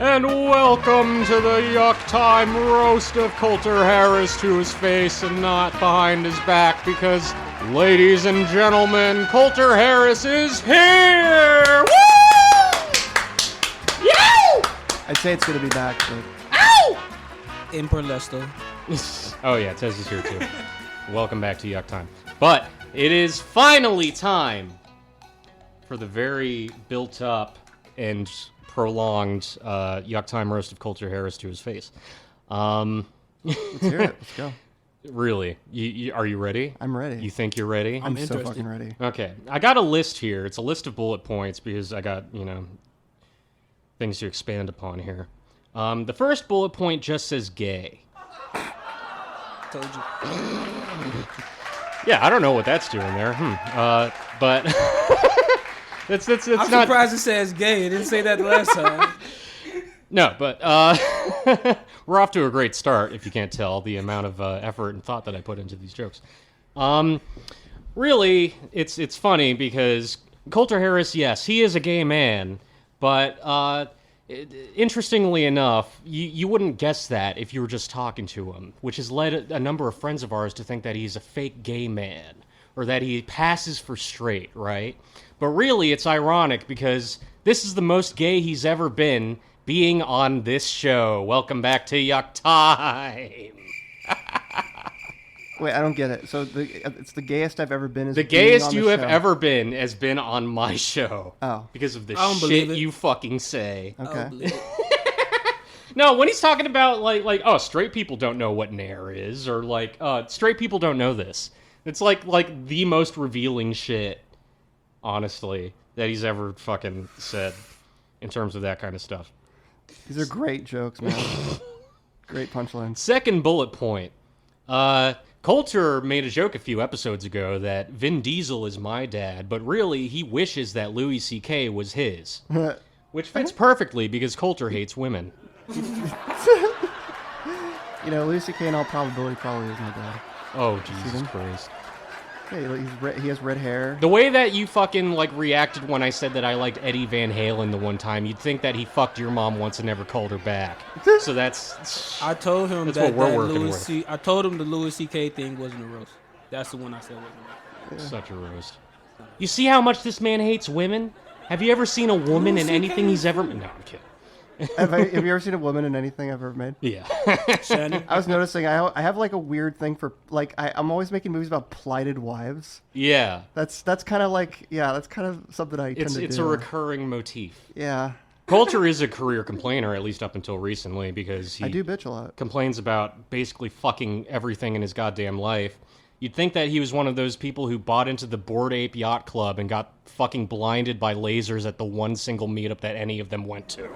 and welcome to the Yuk Time roast of Colter Harris to his face and not behind his back, because, ladies and gentlemen, Colter Harris is here! Woo! Yow! I'd say it's gonna be back, but... Ow! In Perlesto. Oh yeah, it says he's here too. Welcome back to Yuk Time. But it is finally time for the very built-up and prolonged Yuk Time roast of Colter Harris to his face. Let's hear it. Let's go. Really? Are you ready? I'm ready. You think you're ready? I'm so interested. fucking ready. Okay. I got a list here. It's a list of bullet points because I got, things to expand upon here. The first bullet point just says gay. Told you. Yeah, I don't know what that's doing there. But that's I'm not surprised it says gay. It didn't say that the last time. No, but we're off to a great start, if you can't tell, the amount of effort and thought that I put into these jokes. Really, it's funny because Colter Harris, yes, he is a gay man, but interestingly enough, you wouldn't guess that if you were just talking to him, which has led a number of friends of ours to think that he's a fake gay man, or that he passes for straight, right? But really, it's ironic because this is the most gay he's ever been, being on this show. Welcome back to Yuk Time. Wait, I don't get it. So it's the gayest I've ever been. The gayest you have ever been has been on my show. Oh. Because of the I don't shit believe it. you fucking say. Okay. No, when he's talking about, oh, straight people don't know what Nair is, or, straight people don't know this. It's, like the most revealing shit, honestly, that he's ever fucking said in terms of that kind of stuff. These are great jokes, man. Great punchlines. Second bullet point. Colter made a joke a few episodes ago that Vin Diesel is my dad, but really he wishes that Louis C.K. was his. Which fits perfectly because Colter hates women. Louis C.K. in all probability probably is my dad. Oh, Jesus Christ. Hey, he has red hair. The way that you fucking, reacted when I said that I liked Eddie Van Halen the one time, you'd think that he fucked your mom once and never called her back. So that's... I told him that's that, what we're that working Louis with. I told him the Louis C.K. thing wasn't a roast. That's the one I said wasn't a roast. Such a roast. You see how much this man hates women? Have you ever seen a woman in anything he's ever... No, I'm kidding. Have you ever seen a woman in anything I've ever made? Yeah. Shannon? I was noticing I have a weird thing for I'm always making movies about plighted wives. Yeah. That's kind of something I tend to do. It's a recurring motif. Yeah. Colter is a career complainer, at least up until recently, because he I do bitch a lot. complains about basically fucking everything in his goddamn life. You'd think that he was one of those people who bought into the Bored Ape Yacht Club and got fucking blinded by lasers at the one single meetup that any of them went to.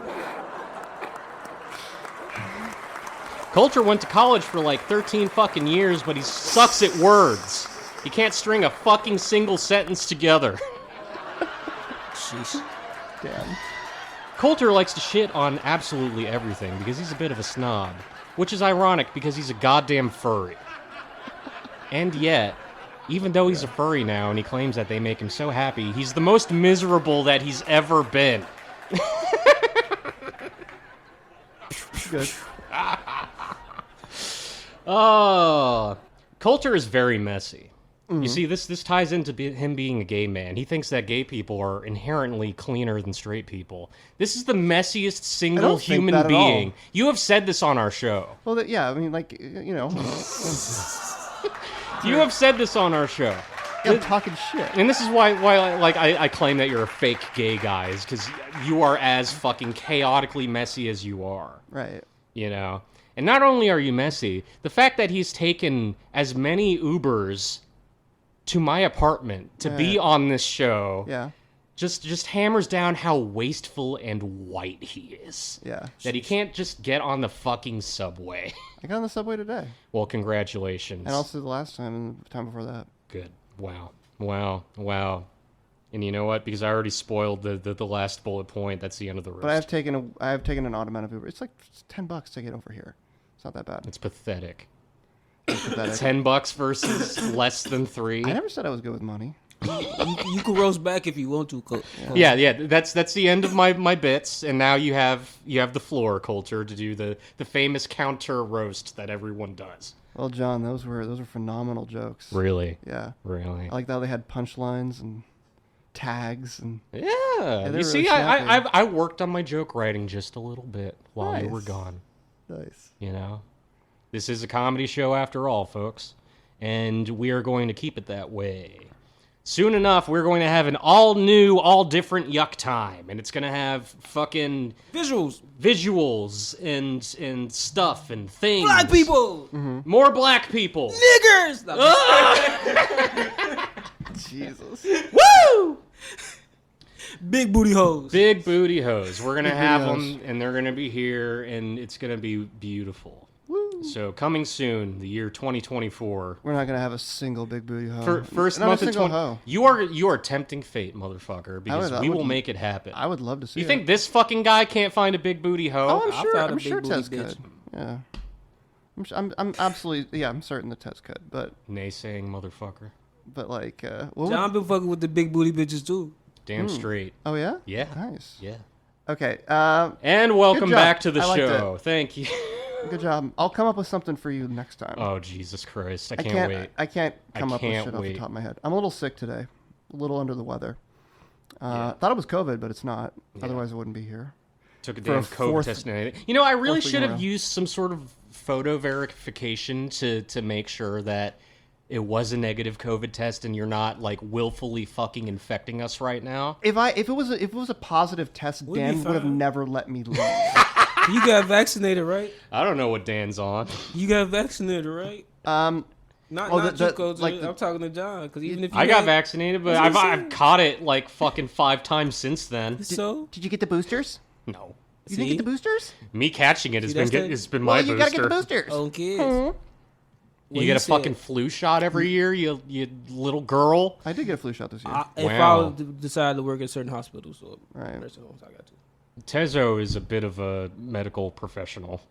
Colter went to college for 13 fucking years, but he sucks at words. He can't string a fucking single sentence together. Sheesh. Damn. Colter likes to shit on absolutely everything because he's a bit of a snob, which is ironic because he's a goddamn furry. And yet, even though he's a furry now and he claims that they make him so happy, he's the most miserable that he's ever been. Good. Oh, Colter is very messy. You see, this ties into him being a gay man. He thinks that gay people are inherently cleaner than straight people. This is the messiest single human that at all. being. You have said this on our show. Well, yeah, I mean, You have said this on our show. I'm talking shit. And this is why I claim that you're a fake gay guy, is because you are as fucking chaotically messy as you are. Right. And not only are you messy, the fact that he's taken as many Ubers to my apartment to be on this show just hammers down how wasteful and white he is. Yeah. That he can't just get on the fucking subway. I got on the subway today. Well, congratulations. And also the last time and the time before that. Good. Wow. And you know what? Because I already spoiled the last bullet point. That's the end of the roast. But I have taken an odd amount of Uber. It's like $10 to get over here. It's not that bad. It's pathetic. It's pathetic. $10 versus less than $3. I never said I was good with money. You can roast back if you want to, Coach. Yeah. That's the end of my bits, and now you have the floor, Colter, to do the famous counter roast that everyone does. Well, John, those were phenomenal jokes. Really? Yeah. Really? I like how they had punchlines and tags and. Yeah. they're You see, really snappy. I worked on my joke writing just a little bit while you were Nice. gone. Nice. You know, this is a comedy show after all, folks, and we are going to keep it that way. Soon enough, we're going to have an all-new, all-different Yuk Time, and it's going to have fucking visuals and stuff and things. Black people, More black people. niggers. No, Jesus. Woo! big booty hoes. Big booty hoes. We're going to Big have booty them, and they're going to be here, and it's going to be beautiful. Woo. So coming soon, the year 2024. We're not gonna have a single big booty hoe. First not month a of single 20. hoe. You are tempting fate, motherfucker, because I we will would- make it happen. I would love to see. You it. think this fucking guy can't find a big booty hoe? Oh, I found a I'm big sure booty Tez bitch. could. Yeah. I'm absolutely. Yeah, I'm certain that Tez could. But Naysaying motherfucker. like, what John been fucking with the big booty bitches too. Damn straight. oh yeah. Yeah. Nice. Yeah. Okay. And welcome Good job. back to the I liked show. Thank you. Good job. I'll come up with something for you next time. Oh, Jesus Christ. I I can't wait. I can't come up with can't shit off wait. the top of my head. I'm a little sick today. A little under the weather. Thought it was COVID, but it's not. Otherwise, I wouldn't be here. Took a for damn a COVID fourth- test and anything. You know, I really fourth week should in a have row. used some sort of photo verification to make sure that it was a negative COVID test and you're not like willfully fucking infecting us right now. If it was a positive test, We'll be Dan would have fine. never let me leave. You got vaccinated, right? I don't know what Dan's on. You got vaccinated, right? um, Not Oh, not the- you, Coach. like the- I'm talking to John because even if you I got had- vaccinated, but That's what I'm I've saying. caught it like fucking 5 times since then. So did you get the boosters? No. You didn't get the boosters? Me catching it has See, been that's the- it's been my Well, you gotta get booster. the boosters. on kids. Mhm. You get a fucking flu shot every year, you little girl. I did get a flu shot this year. If I Wow. was to decide to work at certain hospitals or Right. nursing homes, I got to. Tezo is a bit of a medical professional.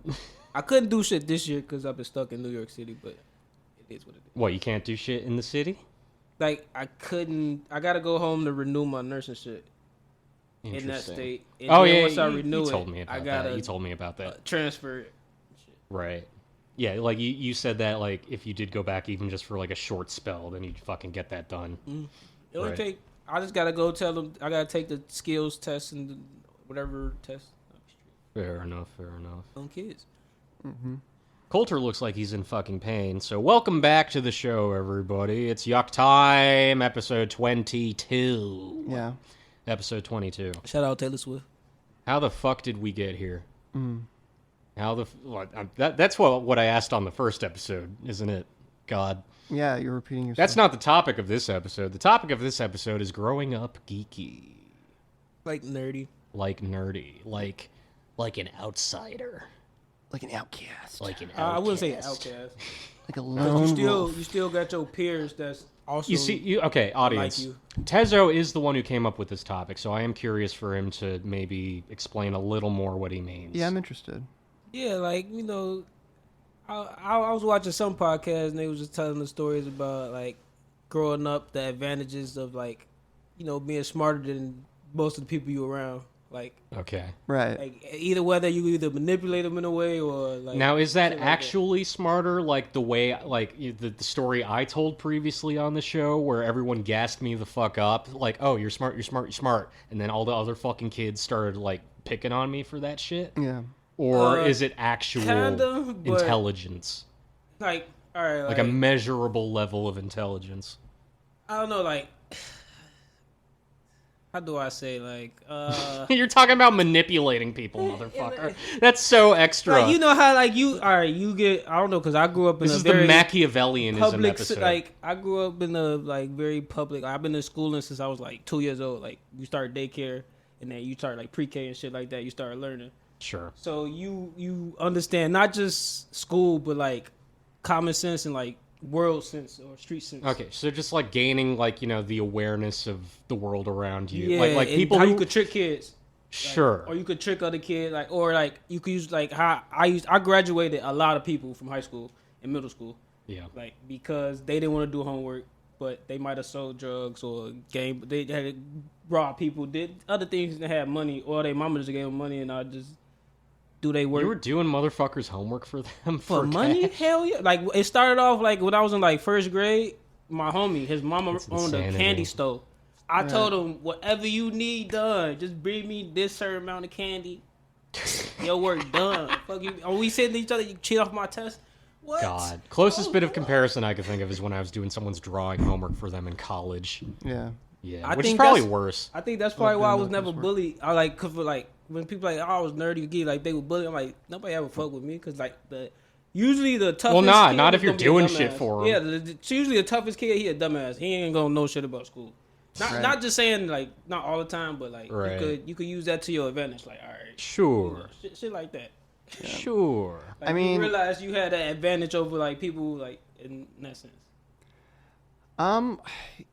I couldn't do shit this year because I've been stuck in New York City, but it is what it is. What, you can't do shit in the city? Like I couldn't. I gotta go home to renew my nursing shit in that Interesting. state. And Oh then yeah, once I you renew told it, me about I gotta that. You told me about that. transfer it. Right. Yeah, like you said that like if you did go back even just for like a short spell, then you'd fucking get that done. It only Right. take. I just gotta go tell them. I gotta take the skills test and the whatever test. Fair enough. On kids. Colter looks like he's in fucking pain. So welcome back to the show, everybody. It's Yuk Time, episode 22. Yeah. Episode 22. Shout out Taylor Swift. How the fuck did we get here? How the that's what I asked on the first episode, isn't it? God. Yeah, you're repeating yourself. That's not the topic of this episode. The topic of this episode is growing up geeky. Like nerdy. Like nerdy. Like an outsider. like an outcast. Like an I wouldn't say outcast. outcast. like a 'Cause lone wolf. you still got your peers that's also You see, okay, audience. you. Tezo is the one who came up with this topic, so I am curious for him to maybe explain a little more what he means. Yeah, I'm interested. Yeah, like, you know, I was watching some podcasts and they was just telling the stories about like growing up, the advantages of like, you know, being smarter than most of the people you around. Okay. Right. Like either whether you either manipulate them in a way or like. Now, is that shit like actually smarter, like the way, like the story I told previously on the show, where everyone gassed me the fuck up, like, "Oh, you're smart, you're smart, you're smart," and then all the other fucking kids started like picking on me for that shit? Yeah. Or Uh, is it actual kinda, but- intelligence, Like, all right, like a measurable level of intelligence? I don't know, like. How do I say, like, You're talking about manipulating people, motherfucker. That's so extra. like, you know how, like, you get, I don't know, because I grew up in This a is the very Machiavellianism public, episode. like, I grew up in a, like, very public, I've been in schooling since I was, like, 2 years old. Like, you start daycare, and then you start, like, pre-K and shit like that. You start learning. Sure. So you understand not just school, but, like, common sense and, like, world sense or street sense. Okay, so just like gaining, like, you know, the awareness of the world around you, Yeah, like and people how who you could trick kids. sure. Or you could trick other kids, like, or like you could use like how I graduated a lot of people from high school and middle school, Yeah. like because they didn't want to do homework but they might have sold drugs or they had robbed people, did other things that had money, or their mama just gave them money and I just do they work. You were doing motherfuckers' homework for them for money? cash? Hell yeah. Like, it started off like when I was in like first grade, my homie, his mama That's owned a insanity. candy store. I told him, whatever you need done, just bring me this certain amount of candy. Your work done. Fuck you. Are we sitting to each other? You cheat off my test? What? God. Closest bit of comparison I could think of is when I was doing someone's drawing homework for them in college. Yeah. Yeah, I which is think probably that's- worse. I think that's probably why I was never coursework. bullied. I like, cause for like when people like, oh, I was nerdy geek, like they would bully. I'm like, nobody ever fuck with me, cause like usually the toughest. Well, kid not is if you're gonna be a doing shit dumbass. for 'em. Yeah, it's usually the toughest kid. He a dumbass. He ain't gonna know shit about school. Not just saying like not all the time, but like Right. you could use that to your advantage. Like, all right, Sure. shit like that. Sure. Like, I mean- you realize you had an advantage over like people like in that sense.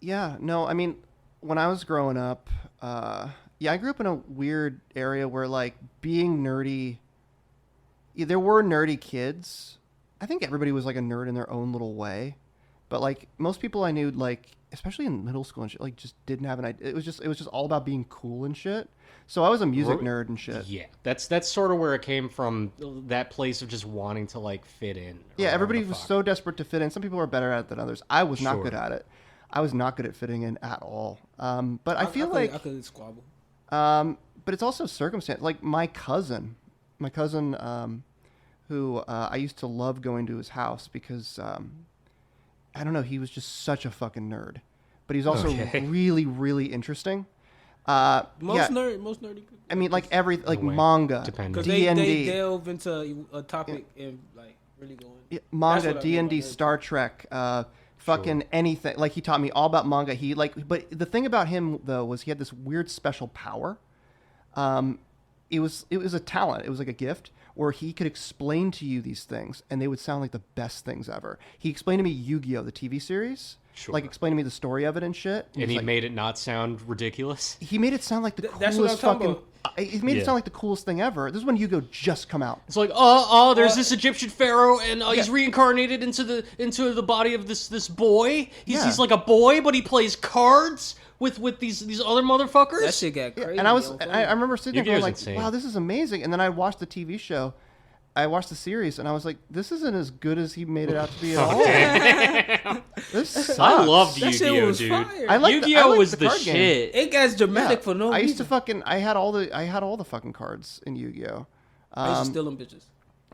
Yeah, no, I mean, when I was growing up, I grew up in a weird area where, like, being nerdy, there were nerdy kids. I think everybody was, like, a nerd in their own little way. But, like, most people I knew, like, especially in middle school and shit, like, just didn't have an idea. It was just all about being cool and shit. So I was a music nerd and shit. Yeah, that's sort of where it came from. That place of just wanting to like fit in. Yeah, or everybody whatever the was fuck. so desperate to fit in. Some people are better at it than others. I was not Sure. good at it. I was not good at fitting in at all. But I feel I like, could squabble. but it's also circumstance. Like my cousin, who I used to love going to his house because I don't know, he was just such a fucking nerd. But he's also Okay. really, really interesting. Most nerdy people. I mean, like way. manga, Depending. Because D and they D, delve into a topic and like really go in. manga, That's what I D and D, mean by nerd. Star Trek, fucking anything. Like he taught me all about manga. But the thing about him though was he had this weird special power. It was a talent. It was like a gift where he could explain to you these things and they would sound like the best things ever. He explained to me Yu-Gi-Oh, the TV series. Sure. Like explained to me the story of it and shit. And he like, made it not sound ridiculous. he made it sound like the That's what I'm coolest talking fucking. He made it Yeah. sound like the coolest thing ever. This is when Yu-Gi-Oh just come out. It's like, there's this Egyptian pharaoh, and he's reincarnated into the body of this boy. He's like a boy, but he plays cards with these other motherfuckers. That shit got crazy. And I was, yo. I remember sitting there Yu-Gi-Oh's going like, insane. wow, this is amazing. And then I watched the TV show. I watched the series, and I was like, this isn't as good as he made it out to be at all. This sucks. I loved That shit Yu-Gi-Oh, was dude. fire. I like Yu-Gi-Oh was the card game. shit. It gets dramatic Yeah. for no I reason. used to fucking, I had all the fucking cards in Yu-Gi-Oh. I used to steal them bitches.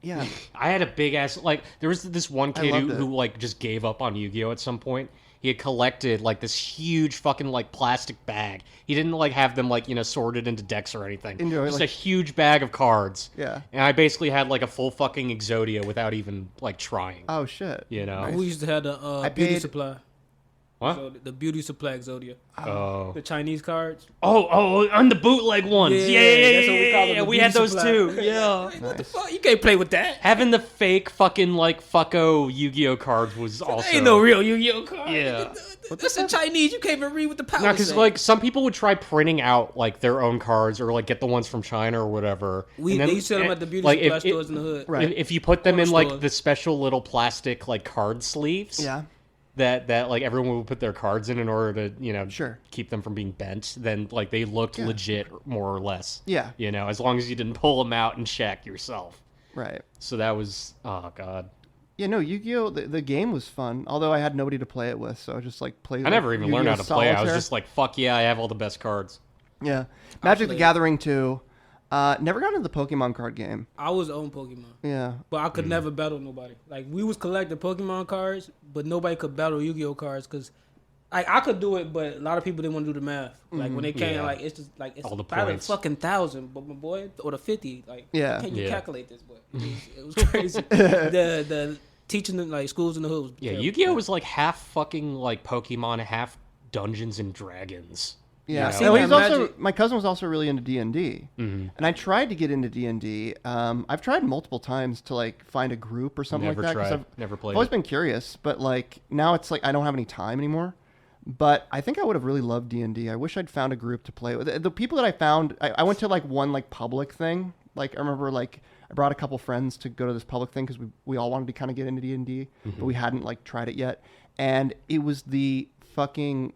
Yeah. I had a big ass like there was this one kid loved who it. like just gave up on Yu-Gi-Oh at some point. He had collected like this huge fucking like plastic bag. He didn't like have them like sorted into decks or anything. Just a huge bag of cards. Yeah. And I basically had like a full fucking Exodia without even like trying. Oh shit. You know. We used to have the beauty paid- supply. What? So the beauty supply Exodia. Oh. The Chinese cards. Oh, on the bootleg ones. Yeah. That's what we call them. the We had beauty those supply. too. Yeah. What the fuck? You can't play with that. Having the fake fucking like fucko Yu-Gi-Oh cards was also Ain't no real Yu-Gi-Oh card. Yeah. That's in Chinese. You can't even read what the power No, because say. like some people would try printing out like their own cards or like get the ones from China or whatever. They used to sell them at the beauty like, supply if- stores in the hood. Right. If you put them Corner in like stores. the special little plastic like card sleeves, Yeah. that like everyone would put their cards in order to Sure. keep them from being bent, then like they looked legit more or less. Yeah. As long as you didn't pull them out and check yourself. Right. So that was god. Yeah, no, Yu-Gi-Oh! The game was fun, although I had nobody to play it with, so I just like played. I never even learned how to play. I was Solitaire. just like, fuck yeah, I have all the best cards. Yeah, Magic the played. Gathering 2. Never got into the Pokemon card game. I was on Pokemon, Yeah, but I could never battle nobody. Like we was collecting Pokemon cards, but nobody could battle Yu-Gi-Oh cards because I could do it, but a lot of people didn't want to do the math. Like when they came, Yeah. like it's just like it's All the about points. a fucking 1,000, but my boy, or the 50. Like Yeah. can you Yeah. calculate this? But it was crazy. the teaching in like schools in the hood. Was Yeah, terrible. Yu-Gi-Oh was like half fucking like Pokemon, half Dungeons and Dragons. yeah. You know? No, he's that also Magic- my cousin was also really into D&D, and I tried to get into D&D. I've tried multiple times to like find a group or something Never like that. 'cause tried. I've Never played. I've always it. been curious, but like now it's like I don't have any time anymore. But I think I would have really loved D&D. I wish I'd found a group to play with. The people that I found, I went to like one like public thing. Like I remember like I brought a couple friends to go to this public thing because we all wanted to kind of get into D&D, but we hadn't like tried it yet. And it was the fucking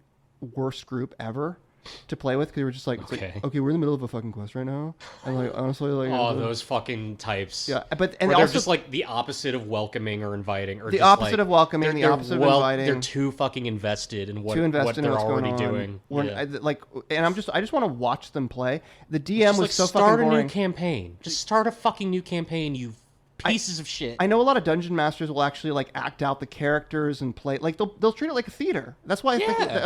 worst group ever to play with, because we were just like, it's Okay. like, okay, we're in the middle of a fucking quest right now, and like honestly, like, Oh, those fucking types. yeah, and Where they're also just like the opposite of welcoming or inviting, or the just opposite like, of welcoming, the opposite of inviting. They're too fucking invested in what too invested in they're what's already going on. doing. When, Yeah. I just want to watch them play. The DM Just, was like, so start fucking a boring. new campaign. Just start a fucking new campaign, you pieces of shit. I know a lot of dungeon masters will actually like act out the characters and play like they'll treat it like a theater. That's why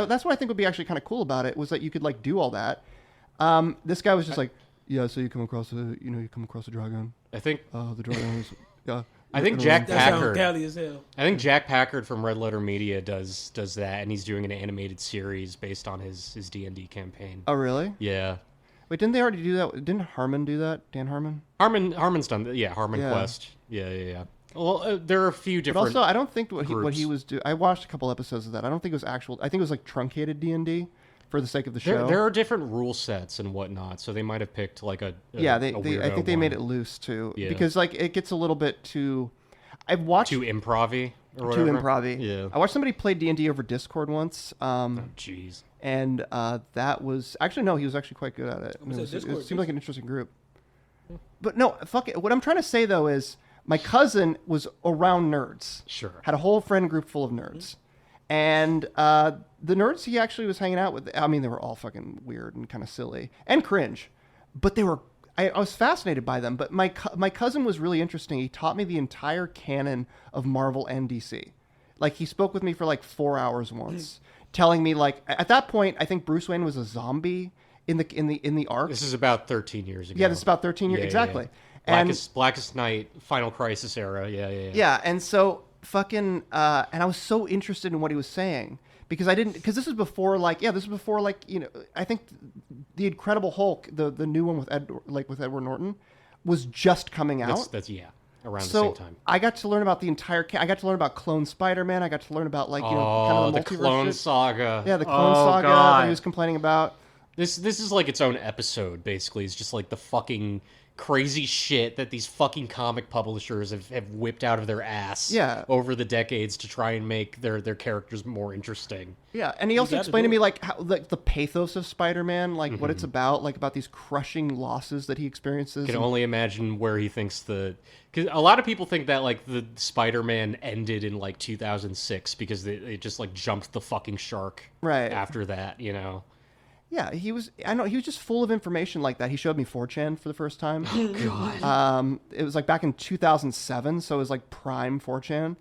that's what I think would be actually kind of cool about it, was that you could like do all that. This guy was just like, yeah, so you come across a dragon. I think The dragon is yeah. I think Jack That sounds Packard. galley as hell. I think Jack Packard from Red Letter Media does that, and he's doing an animated series based on his D&D campaign. Oh really? Yeah. Wait, didn't they already do that? Didn't Harmon do that? Dan Harmon? Harmon's done that. Yeah, Harmon Yeah. Quest. Yeah. Well, there are a few But different. also, I don't think what he groups. was doing. I watched a couple episodes of that. I don't think it was actual. I think it was like truncated D&D for the sake of the show. There are different rule sets and whatnot, so they might have picked like a Yeah, a I weirdo think they made one. it loose too, Yeah. because like it gets a little bit too. I've watched too improv-y or too whatever. improv-y. Yeah. I watched somebody play D&D over Discord once, Jeez. and that was actually no, he was actually quite good at it. was it, Discord? It seemed like an interesting group. But no, fuck it. What I'm trying to say though is my cousin was around nerds. Sure. Had a whole friend group full of nerds. And the nerds he actually was hanging out with, I mean, they were all fucking weird and kind of silly and cringe, but they were. I was fascinated by them. But my cousin was really interesting. He taught me the entire canon of Marvel and DC. Like he spoke with me for like 4 hours once, telling me like at that point I think Bruce Wayne was a zombie in the arc. This is about 13 years ago. Yeah, this is about 13 years Yeah, exactly. yeah. Blackest Night, Final Crisis era. Yeah. Yeah, and so fucking and I was so interested in what he was saying because this is before like I think the Incredible Hulk, the new one with Edward Norton, was just coming out. That's around So the same time. I got to learn about I got to learn about Clone Spider-Man. I got to learn about kind of the multiverse Clone shit. Saga. Yeah, the Clone Oh, Saga God. that he was complaining about. This is like its own episode, basically. It's just like the fucking crazy shit that these fucking comic publishers have whipped out of their ass over the decades to try and make their characters more interesting. Yeah, and he also gotta explained to do me it. like how like the pathos of Spider-Man, like what it's about these crushing losses that he experiences. I can only imagine where he thinks because a lot of people think that like the Spider-Man ended in like 2006 because they just like jumped the fucking shark Right. after that, you know. Yeah, he was just full of information like that. He showed me 4chan for the first time. God. It was like back in 2007, so it was like prime 4chan.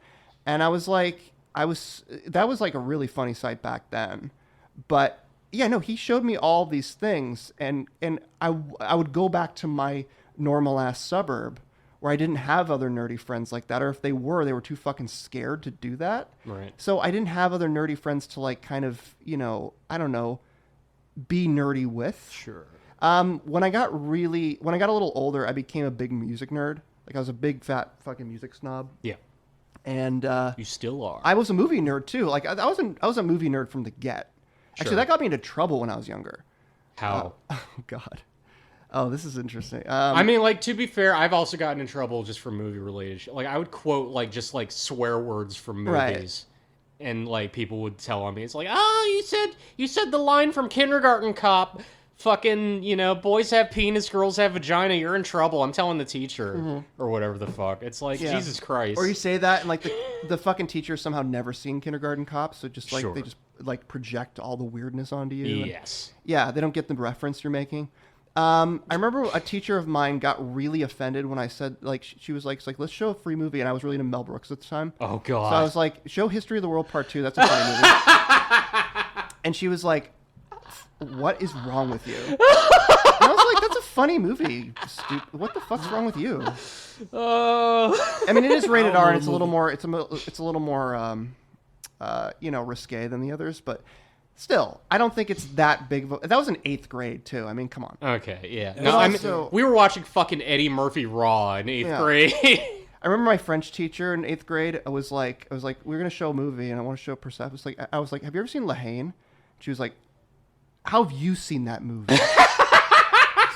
And that was like a really funny site back then. But yeah, no, he showed me all these things and I would go back to my normal ass suburb where I didn't have other nerdy friends like that, or if they were too fucking scared to do that. Right. So I didn't have other nerdy friends to like kind of, I don't know, be nerdy with. Sure. When I got a little older, I became a big music nerd. Like I was a big fat fucking music snob. Yeah. And You still are. I was a movie nerd too. Like I was a movie nerd from the get. Actually, Sure. that got me into trouble when I was younger. How? Oh God. Oh, this is interesting. I mean, like, to be fair, I've also gotten in trouble just for movie-related shit. Like, I would quote, like, just, like, swear words from Right. movies. And, like, people would tell on me. It's like, oh, you said the line from Kindergarten Cop. Fucking, boys have penis, girls have vagina. You're in trouble. I'm telling the teacher. Or whatever the fuck. It's like, Yeah. Jesus Christ. Or you say that, and like the fucking teacher somehow never seen Kindergarten Cop, so just like Sure. they just like project all the weirdness onto you. and- Yes. Yeah, they don't get the reference you're making. I remember a teacher of mine got really offended when I said, like, she was like, let's show a free movie, and I was really into Mel Brooks at the time. Oh, God. So I was like, show History of the World Part 2. That's a funny movie. And she was like, what is wrong with you? And I was like, that's a funny movie. What the fuck's wrong with you? I mean, it is rated R, and it's a little more. It's a little more, risque than the others. But still, I don't think it's that big. That was in 8th grade too. I mean, come on. Okay, yeah. But No, I mean, also- we were watching fucking Eddie Murphy Raw in 8th Yeah. grade. I remember my French teacher in 8th grade. I was like, we're gonna show a movie, and I want to show Persephone. I was like, have you ever seen La Haine? She was like, how have you seen that movie?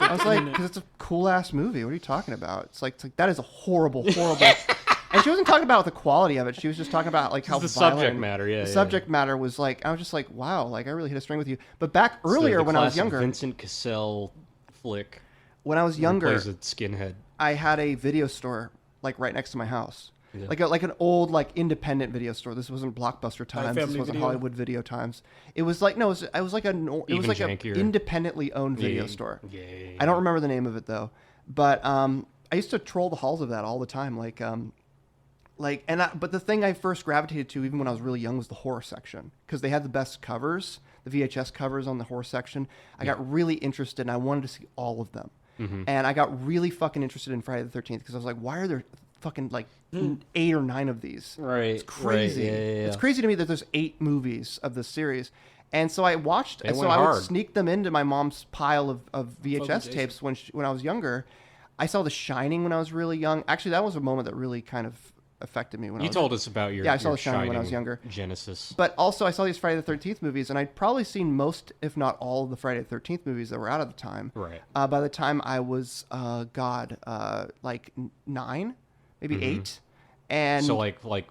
I was like, because it's a cool ass movie. What are you talking about? It's like that is a horrible. And she wasn't talking about the quality of it. She was just talking about like how the violent subject matter. Yeah, the subject matter was. Like, I was just like, wow, like I really hit a string with you. But back earlier when I was younger, Vincent Cassell flick. when I was younger, Plays a skinhead. I had a video store like right next to my house. Yeah. Like an old like independent video store. This wasn't Blockbuster times. This wasn't Video? Hollywood Video times. It was like no, it was like a jankier. independently owned video store. Yeah. I don't remember the name of it though, but I used to troll the halls of that all the time. But the thing I first gravitated to, even when I was really young, was the horror section because they had the best covers, the VHS covers on the horror section. I got really interested and I wanted to see all of them. Mm-hmm. And I got really fucking interested in Friday the 13th because I was like, why are there fucking like 8 or 9 of these? Right. It's crazy. Right. Yeah. It's crazy to me that there's 8 movies of this series. And so I watched, They so went I would hard. sneak them into my mom's pile of VHS Jason. tapes when I was younger. I saw The Shining when I was really young. Actually, that was a moment that really kind of affected me when I You was told us about your Yeah, I saw your The Shining when I was Shining younger. Genesis. But also, I saw these Friday the 13th movies, and I'd probably seen most, if not all, of the Friday the 13th movies that were out at the time. Right. By the time I was, like 9, maybe 8. And So like way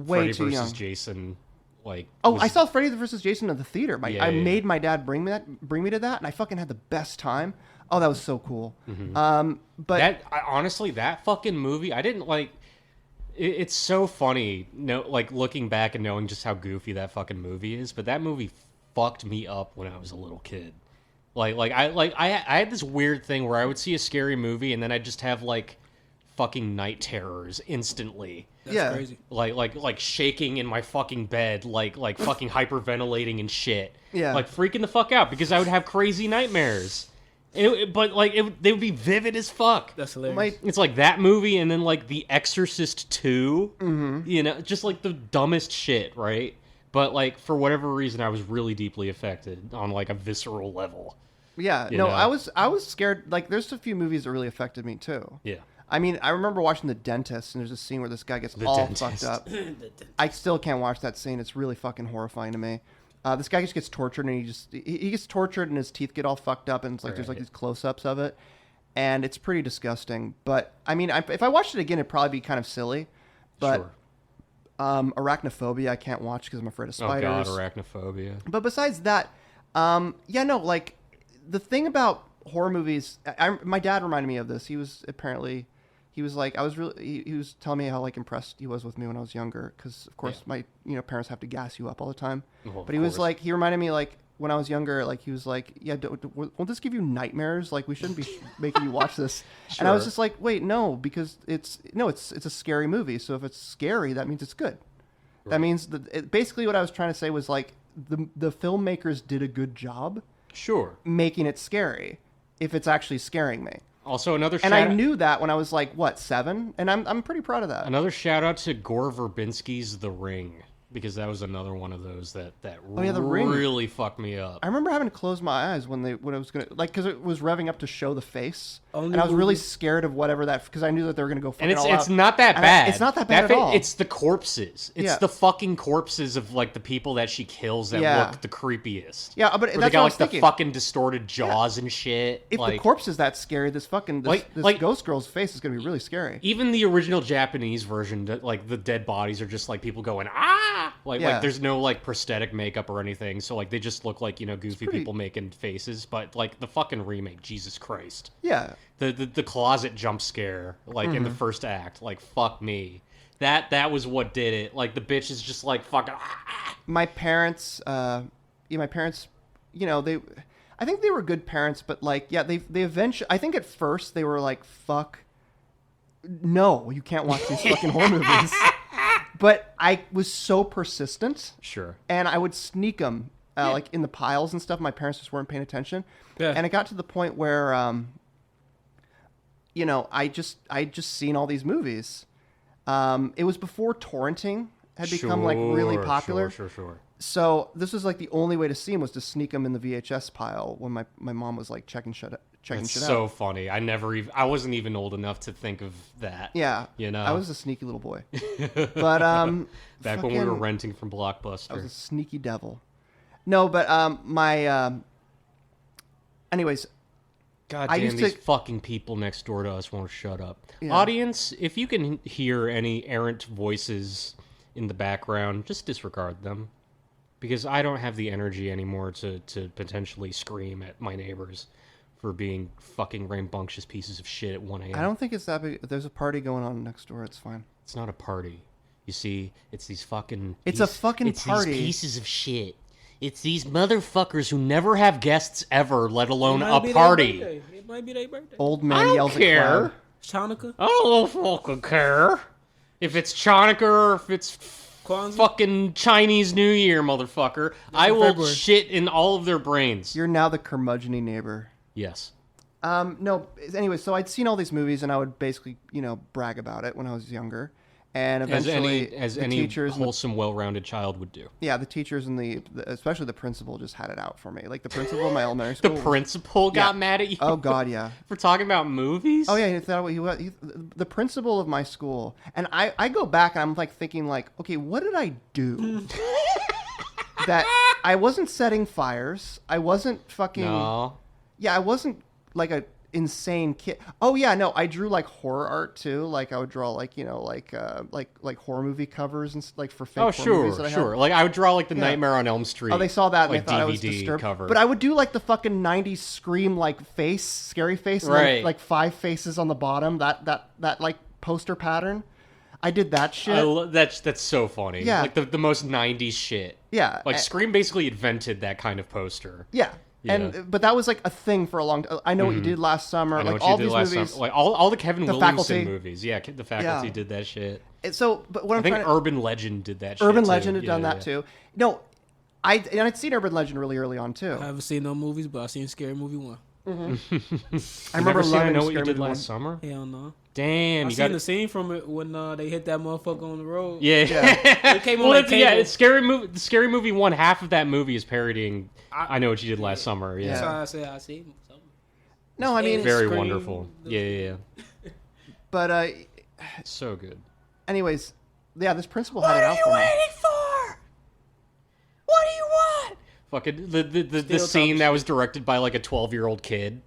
Freddy too versus young. Jason, like I saw Freddy vs. Jason at the theater. Yeah, I yeah, made my dad bring me to that, and I fucking had the best time. Oh, that was so cool. But honestly, that fucking movie, I didn't like. It's so funny, like looking back and knowing just how goofy that fucking movie is. But that movie fucked me up when I was a little kid. I had this weird thing where I would see a scary movie and then I'd just have like fucking night terrors instantly. That's crazy. Like shaking in my fucking bed, like fucking hyperventilating and shit. Yeah. Like freaking the fuck out because I would have crazy nightmares. They would be vivid as fuck. That's hilarious. It's like that movie and then like The Exorcist 2. Mm-hmm. Just like the dumbest shit, right? But like for whatever reason I was really deeply affected on like a visceral level. yeah, You no, know? I was scared. Like, there's a few movies that really affected me too. Yeah. I mean, I remember watching The Dentist, and there's a scene where this guy gets The all Dentist. fucked up. I still can't watch that scene. It's really fucking horrifying to me. This guy just gets tortured, and he gets tortured, and his teeth get all fucked up, and it's like there's like Right. these close-ups of it, and it's pretty disgusting. But I mean, if I watched it again, it'd probably be kind of silly. But Sure. Arachnophobia, I can't watch because I'm afraid of spiders. Oh god, arachnophobia. But besides that, like the thing about horror movies, my dad reminded me of this. He was like, he was telling me how like impressed he was with me when I was younger, because of course my parents have to gas you up all the time. Well, of But he was course. like, he reminded me like when I was younger, like he was like, yeah, won't this give you nightmares? Like we shouldn't be making you watch this. And I was Sure. just like, wait, no, because it's a scary movie. So if it's scary, that means it's good. That Right. means basically what I was trying to say was like the filmmakers did a good job Sure. making it scary if it's actually scaring me. Also another And shout I knew that when I was like, what, 7? And I'm pretty proud of that. Another shout out to Gore Verbinski's The Ring, because that was another one of those that Oh, yeah, The Ring. really fucked me up. I remember having to close my eyes when it was gonna, like, because it was revving up to show the face, Only and I was really movie- scared of whatever that, because I knew that they were gonna go fucking And it's all it's out. not that And bad. it's not that bad at all. It's the corpses. It's Yeah. the fucking corpses of like the people that she kills that Yeah. look the creepiest. Yeah, but Where that's they what got I like was the thinking. fucking distorted jaws and shit. If like, the corpse is that scary, this Like- ghost girl's face is gonna be really scary. even the original Japanese version, like the dead bodies are just like people going ah, like Yeah. there's no like prosthetic makeup or anything, so like they just look like goofy pretty- people making faces. But like the fucking remake, Jesus Christ, Yeah. the closet jump scare like in the first act, like fuck me, that was what did it. Like the bitch is just like fucking. My parents, I think they were good parents, but like, yeah, they eventually, I think at first they were like, fuck, no, you can't watch these fucking horror movies. But I was so persistent, Sure. and I would sneak them, like in the piles and stuff. My parents just weren't paying attention. Yeah. And it got to the point where, I just seen all these movies. It was before torrenting had become like really popular. Sure. So this was like the only way to see them was to sneak them in the VHS pile when my mom was like checking shit It's out. so funny. I wasn't even old enough to think of that. Yeah, You know? I was a sneaky little boy. But Back when we were fucking- renting from I was Blockbuster. a sneaky devil. No, but anyways, God I damn, used these to- fucking people next door to us won't shut up. Yeah. Audience, if you can hear any errant voices in the background, just disregard them. Because I don't have the energy anymore to potentially scream at my neighbors for being fucking rambunctious pieces of shit at 1 a.m. I don't think it's that big. There's a party going on next door. It's fine. It's not a party. You see, it's these fucking... It's a fucking party. It's these pieces of shit. It's these motherfuckers who never have guests ever, let alone a party. It might be their birthday. Old I man don't yells care. at cloud. Chanukah? I don't fucking care. If it's Chanukah or if it's Kwanzaa? fucking Chinese New Year, motherfucker, I will February. shit in all of their brains. You're now the curmudgeon-y neighbor. Yes. No. Anyway, so I'd seen all these movies, and I would basically, brag about it when I was younger. And eventually, As the any teachers, and the, wholesome, well-rounded child would do. the teachers and especially the principal just had it out for me. Like the principal of my elementary The school. principal got Yeah. mad at you Oh God, yeah. for talking about movies? Oh yeah, the principal of my school, and I go back and I'm like thinking like, okay, what did I do? That I wasn't setting fires. I wasn't fucking. No. Yeah, I wasn't like a insane kid. Oh yeah, no, I drew like horror art too. Like I would draw like like horror movie covers and like for fake Oh, horror movies that I sure. had. Like, I would draw, like, the Yeah. Nightmare on Elm Street. Oh, they saw that and like, they thought I was DVD disturbed. cover. But I would do like the fucking '90s Scream like face, scary face, and then, Right. like 5 faces on the bottom. That like poster pattern. I did that shit. That's so funny. Yeah. Like, the most 90s shit. Yeah, Like, Scream basically invented that kind of poster. Yeah. Yeah. But that was like a thing for a long time. I know what you did last summer. I know like what you all did these last movies. summer. Like, all the Kevin The Williamson Faculty. movies. Yeah, the faculty Yeah. did that shit. So, but what I I'm think trying to, Urban Legend did that shit, Urban too. Legend had done Yeah, that too. No, I'd seen Urban Legend really early on too. I haven't seen no movies, but I've seen Scary Movie 1. I You remember never seen I loving Know What You Scary Did Movie Last Summer? Hell no. Damn, I you seen got the scene from it when they hit that motherfucker on the road. Yeah. It came on Well, like yeah, cable. it's Scary Movie. The Scary Movie one, half of that movie is parodying I Know What You Did Last Summer. Yeah. That's why I say I see something. No, I mean, And Very Scream, wonderful. Yeah. but So good. anyways, yeah, this principal had it out for me. for? What do you want? Fucking the Still scene talking that was directed by like a 12-year-old kid,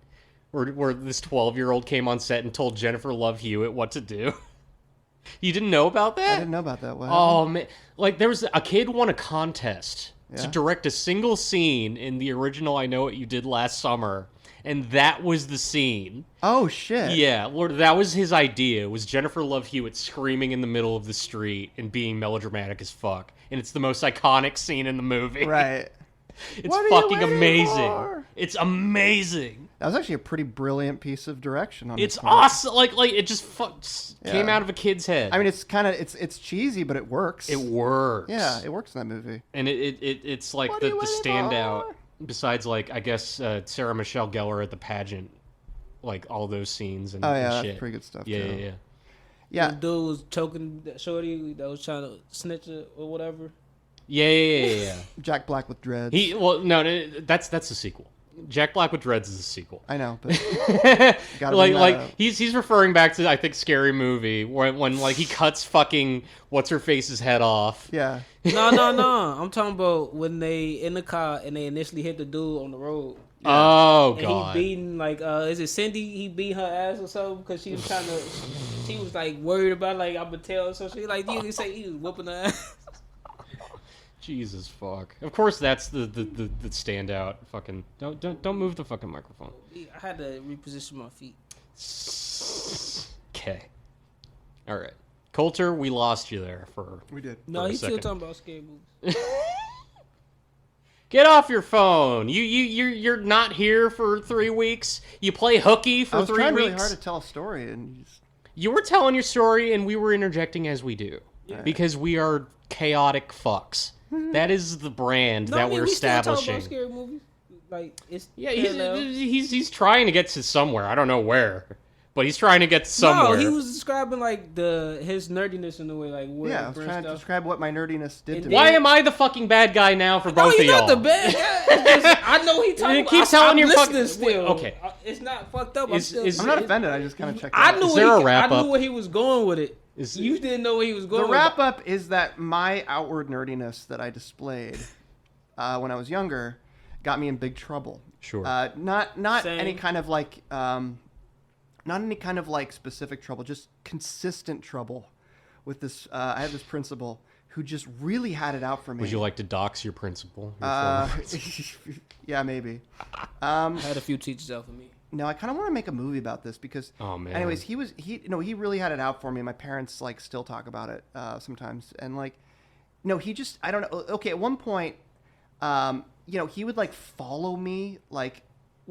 where this 12-year-old came on set and told Jennifer Love Hewitt what to do. You didn't know about I that? didn't know about that. What Oh man! Like there was a kid won a contest to Yeah? direct a single scene in the original I Know What You Did Last Summer, and that was the scene. Oh shit. Yeah, Lord, that was his idea. Was Jennifer Love Hewitt screaming in the middle of the street and being melodramatic as fuck, and it's the most iconic scene in the movie. Right. It's What are you fucking waiting amazing. for? It's amazing. That was actually a pretty brilliant piece of direction on It's his part. awesome. Like it just came Yeah. out of a kid's head. I mean, it's kind of it's cheesy, but it works. it works. Yeah, it works in that movie. And it's like What the are you waiting standout. for? Besides, like, I guess Sarah Michelle Gellar at the pageant, like all those scenes and, Oh yeah, and that's shit. pretty good stuff. Yeah, too. yeah. Yeah. The dude was choking that shorty that was trying to snitch her or whatever. Yeah. Jack Black with dreads. No, that's the sequel. Jack Black with Dreads is a sequel. I know, but gotta like bring that like up. he's referring back to I think Scary Movie when like he cuts fucking what's her face's head off. yeah. No. I'm talking about when they in the car and they initially hit the dude on the road. Oh And god. he beating like is it Cindy? He beat her ass or something because she was trying to. She was like worried about like I'm gonna tell. So she like you say he was whooping her ass. Jesus fuck. Of course that's the standout. Fucking don't move the fucking microphone. I had to reposition my feet. Okay. All right. Colter, we lost you there for We did. No, a he's still second. talking about scary movies. Get off your phone. You're not here for 3 weeks. You play hooky for I was 3 trying weeks. really hard to tell a story, and you just, You were telling your story, and we were interjecting as we do because we are chaotic fucks. That is the brand No, that I mean, we're we still talk establishing. about scary movies. Like it's Yeah, parallel. he's trying to get to somewhere. I don't know where, but he's trying to get somewhere. No, he was describing like his nerdiness in a way, like where yeah, I was trying to stuff. describe what my nerdiness did And to Why me. am I the fucking bad guy now for both No, of you're y'all? not the bad guy. It's just, I know he talking. Keep about, telling I'm your listening fucking- still. okay. It's not fucked up. Is- I'm not offended. I just kind of checked. I it out. knew Is there a I wrap-up? knew where he was going with it. Is- You didn't know where he was going. The with wrap up is that my outward nerdiness that I displayed when I was younger got me in big trouble. Sure. Not Same. any kind of like not any kind of like specific trouble, just consistent trouble with this. I had this principal who just really had it out for me. Would you like to dox your principal? Yeah, maybe. I had a few teachers out for me. No, I kind of want to make a movie about this because. Oh man. Anyways, he really had it out for me. My parents like still talk about it sometimes, and like, no, he just I don't know. Okay, at one point, he would like follow me like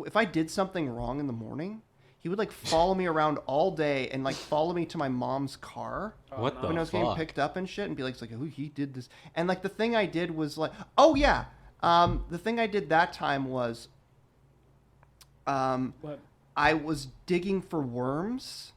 if I did something wrong in the morning. He would like follow me around all day and like follow me to my mom's car What the when I was fuck? getting picked up and shit, and be like, "Oh, he did this." And like the thing I did was like, oh yeah, the thing I did that time was, What? I was digging for worms.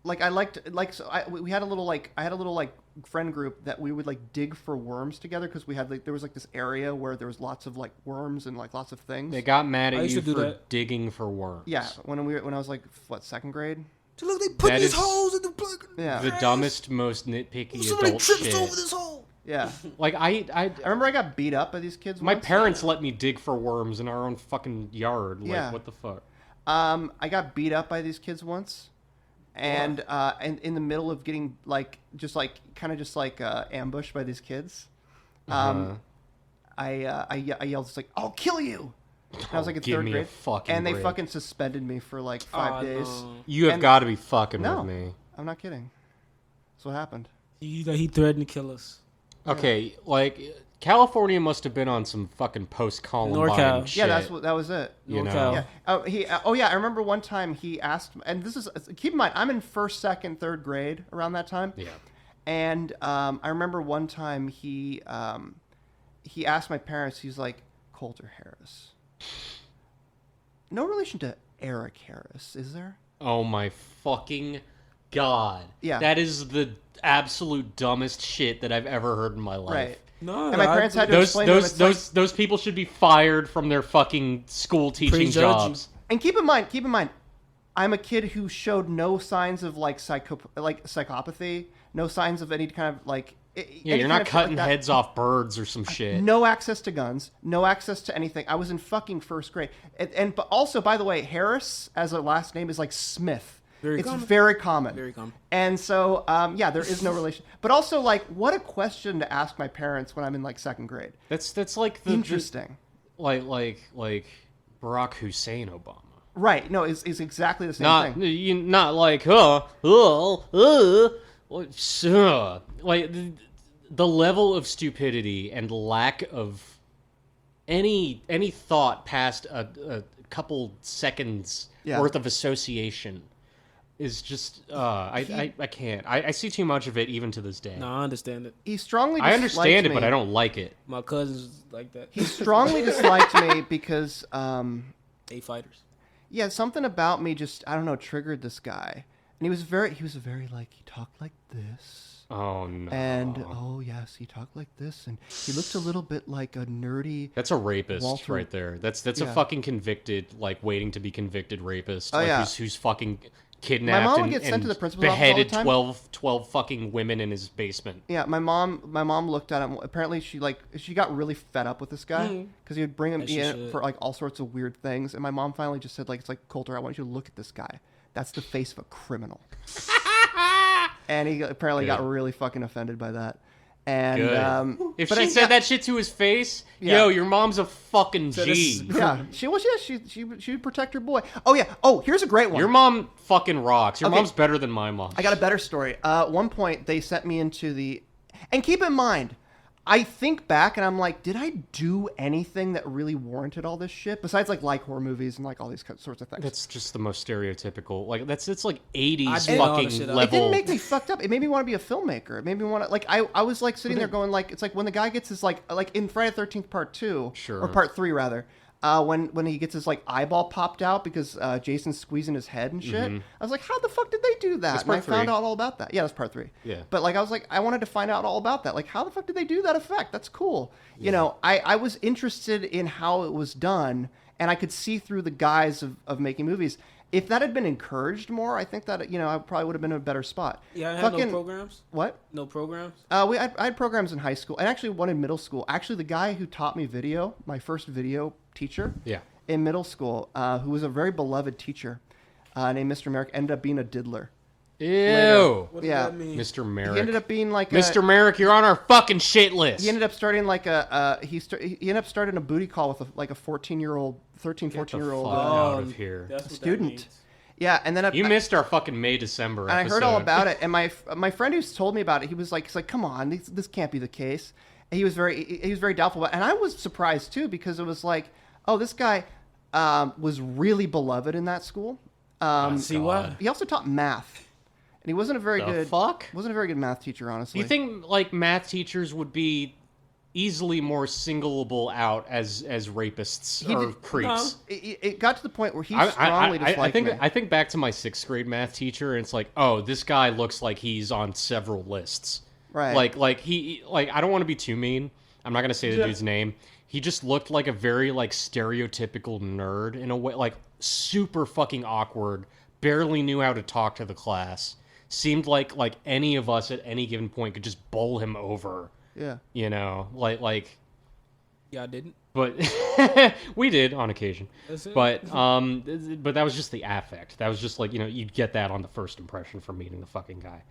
Like I liked like so we had a little like I had a little like friend group that we would like dig for worms together because we had like there was like this area where there was lots of like worms and like lots of things. They got mad I at used you to do for that. digging for worms. Yeah, when I was like what, second grade? So look, they put That these is holes in the plug. Yeah. The dumbest, most nitpicky Somebody adult trips shit. over this hole. Yeah. Like I remember I got beat up by these kids my once. parents let me dig for worms in our own fucking yard. Like, Yeah. what the fuck? I got beat up by these kids once. And in the middle of getting like just like kind of just like ambushed by these kids, I yelled just like, "I'll kill you!" And I was like in Give third me a grade, fucking and they break. fucking suspended me for like 5 days. No. You have And- got to be fucking No, with me. I'm not kidding. That's what happened. He threatened to kill us. Okay, like California must have been on some fucking post-Columbine NorCal. shit. Yeah, that was it. You know? NorCal. Yeah. Oh yeah, I remember one time he asked, and this is keep in mind I'm in first, second, third grade around that time. Yeah. And I remember one time he asked my parents. He's like, Colter Harris. No relation to Eric Harris, is there? Oh my fucking god. Yeah. That is the absolute dumbest shit that I've ever heard in my life. Right. No, And my parents had to Those explain to him. those people should be fired from their fucking school teaching Prejudge. jobs. And keep in mind, I'm a kid who showed no signs of like psychopathy, no signs of any kind of like. Yeah, you're not cutting heads off birds or some shit. No access to guns, no access to anything. I was in fucking first grade, but also, by the way, Harris as a last name is like Smith. Very It's common. very common. Very common. And so, there is no relation. But also, like, what a question to ask my parents when I'm in like second grade. That's like the Interesting. like Barack Hussein Obama. Right? No, is exactly the same thing. Not like like the level of stupidity and lack of any thought past a couple seconds Yeah. worth of association is just I can't. I see too much of it even to this day. No, I understand it. He strongly. I understand it, disliked but me. I don't like it. My cousins like that. He strongly disliked me because, A fighters. yeah, something about me just I don't know triggered this guy, and he was very like he talked like this. Oh no. And oh yes, he talked like this, and he looked a little bit like a nerdy. That's a rapist Walter- right there. That's a Yeah. fucking convicted, like waiting to be convicted rapist. Oh, like yeah. who's fucking kidnapped My mom would and, get sent and to the principal's office all the beheaded time. 12 fucking women in his basement. Yeah, my mom looked at him. Apparently, she got really fed up with this guy because he would bring him As she in should. for like all sorts of weird things. And my mom finally just said like, "It's like Colter, I want you to look at this guy. That's the face of a criminal." And he apparently got Good. really fucking offended by that. And Good. If but she I- said that shit to his face, Yeah. yo, your mom's a fucking So G. this- yeah, she would protect her boy. Oh yeah. Oh, here's a great one. Your mom fucking rocks. Your Okay. mom's better than my mom. I got a better story. At one point, they sent me into the... And keep in mind, I think back and I'm like, did I do anything that really warranted all this shit? Besides like horror movies and like all these sorts of things. That's just the most stereotypical. Like it's like 80s did all the fucking shit It up. level. didn't make me fucked up. It made me want to be a filmmaker. It made me want to... Like, I was like sitting there going like... It's like when the guy gets his like in Friday the 13th Part 2. Sure. Or Part 3 rather. When he gets his like eyeball popped out because Jason's squeezing his head and shit. I was like, how the fuck did they do that? That's And I part three. found out all about that. Yeah, that's Part 3. Yeah. But like I was like, I wanted to find out all about that. Like, how the fuck did they do that effect? That's cool. You know, I was interested in how it was done, and I could see through the guise of making movies. if that had been encouraged more, I think that I probably would have been in a better spot. Yeah, I had no programs. What? No programs. I had programs in high school, and actually one in middle school. Actually, the guy who taught me video, my first video teacher, in middle school, who was a very beloved teacher, named Mr. Merrick, ended up being a diddler. Ew. What does that mean? Mr. Merrick. He ended up being like Mr. Merrick, you're on our fucking shit list. He ended up starting like he ended up starting a booty call with a 14-year-old, 14-year-old out of here. That's what student. That means. Yeah, and then you missed our fucking May December episode. And I heard all about it, and my friend who's told me about it, he's like, come on, this can't be the case. And he was very doubtful about it. And I was surprised too, because it was like, oh, this guy was really beloved in that school. See what? He also taught math. And he wasn't a very good math teacher, honestly. You think like math teachers would be easily more singleable out as rapists or creeps? It got to the point where he strongly disliked me. I think back to my 6th grade math teacher, and it's like, oh, this guy looks like he's on several lists. Right. Like he I don't want to be too mean. I'm not gonna say the dude's name. He just looked like a very like stereotypical nerd in a way, like super fucking awkward. Barely knew how to talk to the class. Seemed like any of us at any given point could just bowl him over. Yeah. You know, like. Yeah, I didn't. But we did on occasion. That's it. But that was just the affect. That was just like, you'd get that on the first impression from meeting the fucking guy.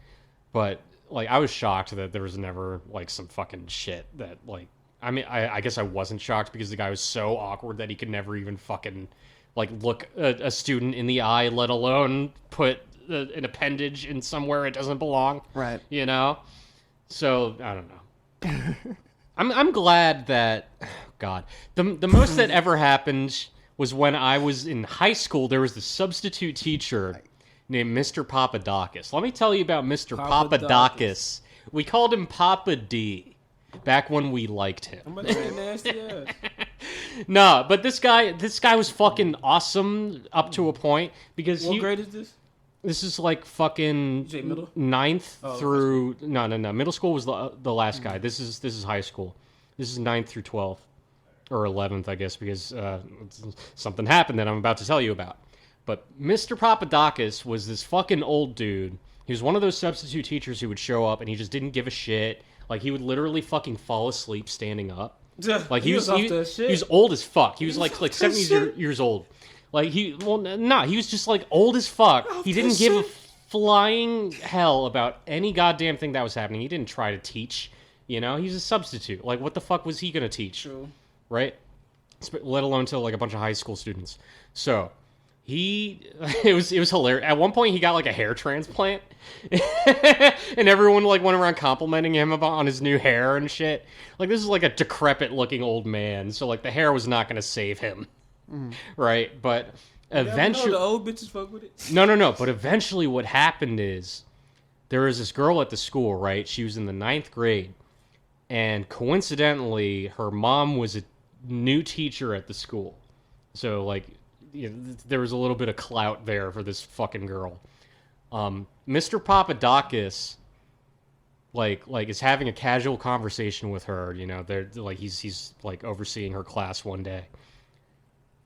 But like, I was shocked that there was never like some fucking shit that like. I mean, I guess I wasn't shocked because the guy was so awkward that he could never even fucking like look a student in the eye, let alone put an appendage in somewhere it doesn't belong. Right. So I don't know. I'm glad that God, the most that ever happened was when I was in high school. There was this substitute teacher named Mr. Papadakis. Let me tell you about Mr. Papadakis. We called him Papa D back when we liked him. Somebody said nasty ass. No, but this guy was fucking awesome up to a point because What grade is this? This is like fucking middle? 9th through no. Middle school was the last guy. This is high school. This is 9th through 12th or 11th, I guess, because something happened that I'm about to tell you about. But Mr. Papadakis was this fucking old dude. He was one of those substitute teachers who would show up and he just didn't give a shit. Like he would literally fucking fall asleep standing up. Like he was old as fuck. He was like 70 years old. Like he was just like old as fuck. He didn't give a flying hell about any goddamn thing that was happening. He didn't try to teach, he's a substitute. Like what the fuck was he gonna teach? True. Right? Let alone to like a bunch of high school students. So it was hilarious. At one point he got like a hair transplant and everyone like went around complimenting him on his new hair and shit. Like this is like a decrepit looking old man, so like the hair was not gonna save him. Right, but eventually the old bitches fuck with it. No. But eventually, what happened is there was this girl at the school. Right, she was in the 9th grade, and coincidentally, her mom was a new teacher at the school. So, like, there was a little bit of clout there for this fucking girl. Mr. Papadakis, like is having a casual conversation with her. They're like he's like overseeing her class one day.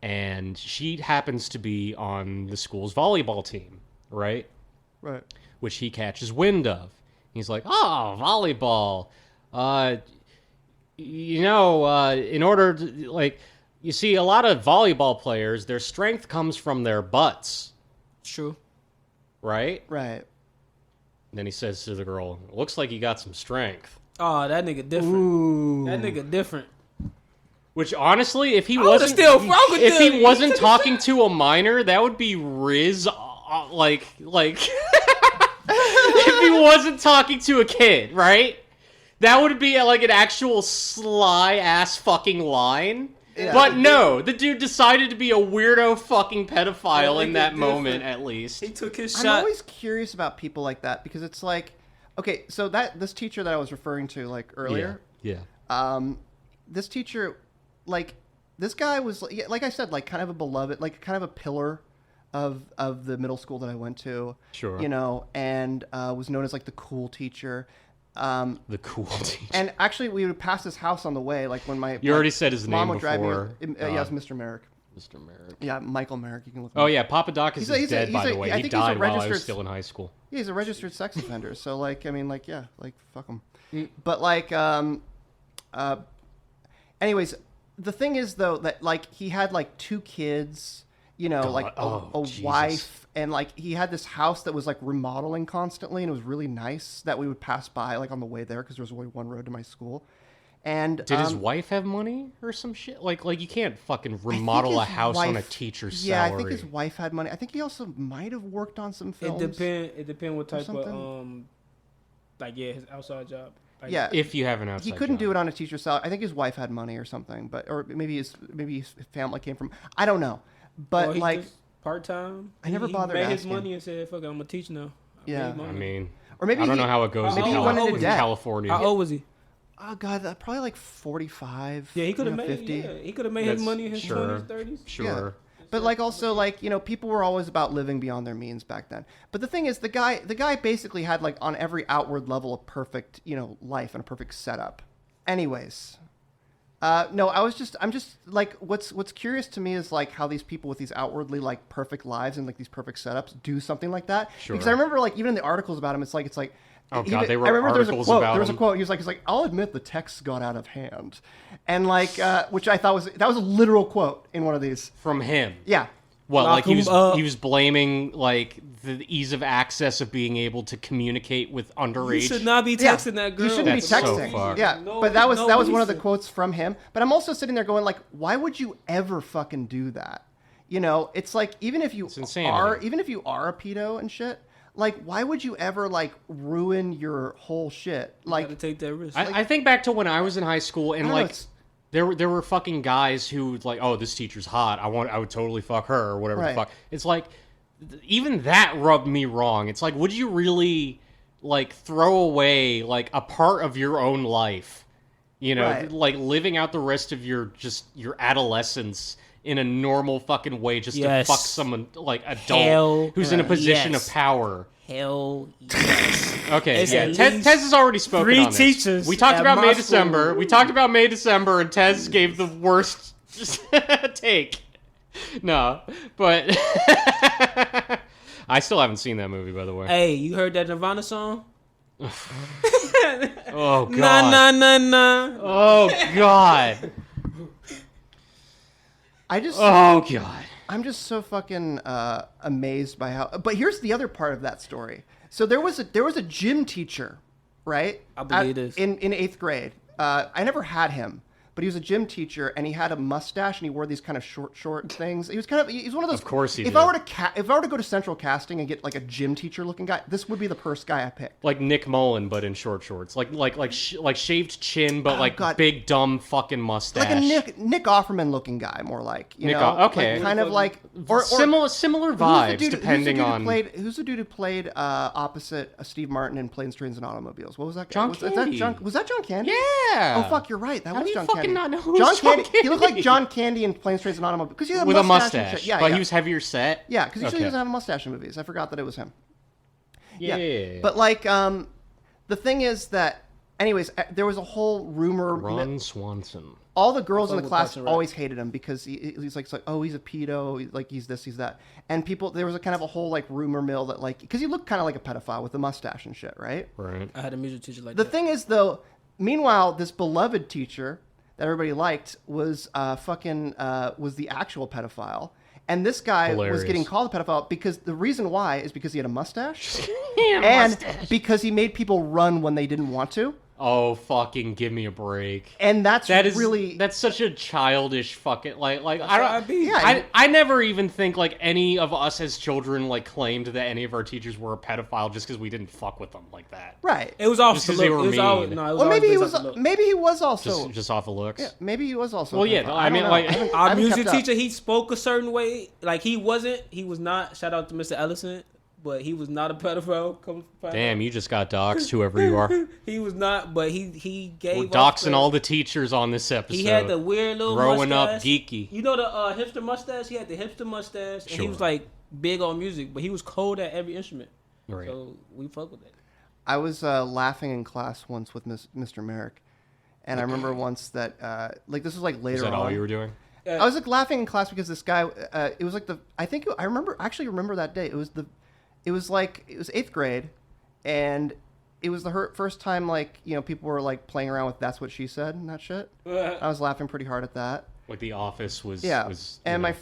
And she happens to be on the school's volleyball team, right? Right. Which he catches wind of. He's like, oh, volleyball. In order to, like, you see, a lot of volleyball players, their strength comes from their butts. True. Right? Right. And then he says to the girl, looks like you got some strength. Oh, that nigga different. Ooh. That nigga different. Which honestly, if he wasn't talking to a minor, that would be Riz. Like if he wasn't talking to a kid, right? That would be like an actual sly ass fucking line. Yeah. But no, the dude decided to be a weirdo fucking pedophile in that moment. At least he took his shot. I'm always curious about people like that because it's like, okay, so this teacher that I was referring to like earlier, this teacher. Like, this guy was, like I said, like, kind of a beloved, like, kind of a pillar of the middle school that I went to. Sure. And was known as, like, the cool teacher. The cool teacher. And, actually, we would pass his house on the way, like, when my You already said his name mom would drive me. before. Yeah, it's Mr. Merrick. Mr. Merrick. Yeah, Michael Merrick. You can look. Oh yeah, Papa Doc is dead, by the way. I He think he's a died while I was registered- still in high school. Yeah, he's a registered sex offender. So like, I mean, like, yeah, like fuck him. Mm. But like, anyways, the thing is though that like he had like 2 kids, you know, God. like a Jesus. wife, and like he had this house that was like remodeling constantly, and it was really nice that we would pass by like on the way there because there was only one road to my school. And Did his wife have money or some shit? Like you can't fucking remodel a house on a teacher's yeah, salary. I think his wife had money. I think he also might have worked on some films. It depend what type of something. like his outside job. Like, Yeah, If you have an outside he couldn't job. do it on a teacher's salary. I think his wife had money or something, but or maybe his family came from. I don't know, but or he like, just part-time. I never bothered He made his asking. money and said, "Fuck it, I'm a teacher now." Yeah. made money. I mean, or maybe I don't he- know how it goes maybe in, he went into debt. California. How old was he? Oh god, probably like 45. Yeah, he could have you know, made 50. Yeah, he could have made his That's- money in his sure. 20s, 30s. Sure. But like also like, you know, people were always about living beyond their means back then. But the thing is, the guy basically had like on every outward level a perfect, you know, life and a perfect setup. Anyways, no, I'm just like what's curious to me is like how these people with these outwardly like perfect lives and like these perfect setups do something like that. Sure. Because I remember like even in the articles about him, it's like Oh, God, they wrote I remember articles there about was a him. quote. He was like, I'll admit the text got out of hand, and like which I thought was a literal quote in one of these. From him. Yeah. Well, Lock like he him was up. he was blaming like the ease of access of being able to communicate with underage. You should not be Yeah, texting that girl. you shouldn't be That's so texting. fucked. Yeah, No- but that was no one of the reason. quotes from him. But I'm also sitting there going like, why would you ever fucking do that? You know, it's like even if you insanity. are a pedo and shit, like why would you ever like ruin your whole shit? Like Like to take that risk. I think back to when I was in high school and I don't know, like it's- there were fucking guys who like, oh, this teacher's hot. I would totally fuck her or whatever Right. the fuck. It's like even that rubbed me wrong. It's like, would you really like throw away like a part of your own life? You know, Right. like living out the rest of your adolescence in a normal fucking way just Yes. to fuck someone like adult Hell who's in a position yes. of power. Hell yes. Okay, It's yeah. at Tez least has already spoken 3 on this. teachers We talked at about my May school. December. We talked about May December, and Tez gave the worst take. No, but I still haven't seen that movie, by the way. Hey, you heard that Nirvana song? Oh god. Nah, nah, nah, nah. Oh god. Oh god. I'm just so fucking amazed by how. But here's the other part of that story. So there was a gym teacher, right? I believe this. In 8th grade. I never had him, but he was a gym teacher, and he had a mustache, and he wore these kind of short things. He's one of those. Of course he if did. I were to go to Central Casting and get like a gym teacher looking guy, this would be the first guy I picked. Like Nick Mullen, but in short shorts. Like shaved chin, but like God. big dumb fucking mustache. Like a Nick Offerman looking guy, more like Nick okay. like, kind of like or similar who's the vibes dude- depending on. who's the dude who played opposite Steve Martin in Planes, Trains, and Automobiles? What was that guy? John was that Candy. was that John Candy? Yeah. Oh fuck, you're right. That How was do you John fucking Candy. not know who John was John He looked like Candy? John Candy in Planes, Trains, and Automobiles because he had With a and mustache, shit. Yeah, but yeah. he was heavier set. Yeah, because usually Okay. he doesn't have a mustache in movies. I forgot that it was him. Yeah. But like, the thing is that, anyways, there was a whole rumor. Ron Swanson. All the girls in the with class Parks and Rec. always hated him because he's like, oh, he's a pedo, like he's this, he's that, and there was a kind of a whole like rumor mill that like, because he looked kind of like a pedophile with a mustache and shit, right? Right. I had a music teacher like The that. thing is though, meanwhile, this beloved teacher that everybody liked was was the actual pedophile. And this guy Hilarious. was getting called a pedophile because the reason why is because he had a mustache And and because he made people run when they didn't want to. oh, fucking give me a break. And That is really that's such a childish fucking like I how I don't be. Yeah. I never even think like any of us as children like claimed that any of our teachers were a pedophile just because we didn't fuck with them like that. right. It was off Just the 'cause they look. were It was always, mean. no, it was Or always maybe he based was off the look. maybe he was also Just off of looks. yeah, maybe he was also. Well, a yeah, pedophile. I mean, don't know. like- I haven't Our music kept up. teacher, he spoke a certain way. Like he was not. Shout out to Mr. Ellison, but he was not a pedophile. Damn, you just got doxxed, whoever you are. He was not, but he gave. We're off doxing the- all the teachers on this episode. He had the weird little growing up mustache. geeky. You know the hipster mustache? He had the hipster mustache, and Sure. he was like big on music, but he was cold at every instrument. Right. So we fuck with it. I was laughing in class once with Mr. Merrick, and I remember once that like this was like later Is that on. all you were doing? I was like laughing in class because this guy. It was like I remember that day. It was 8th grade, and it was the first time like people were like playing around with "That's What She Said" and that shit. I was laughing pretty hard at that. Like The Office was. Yeah, was, and know,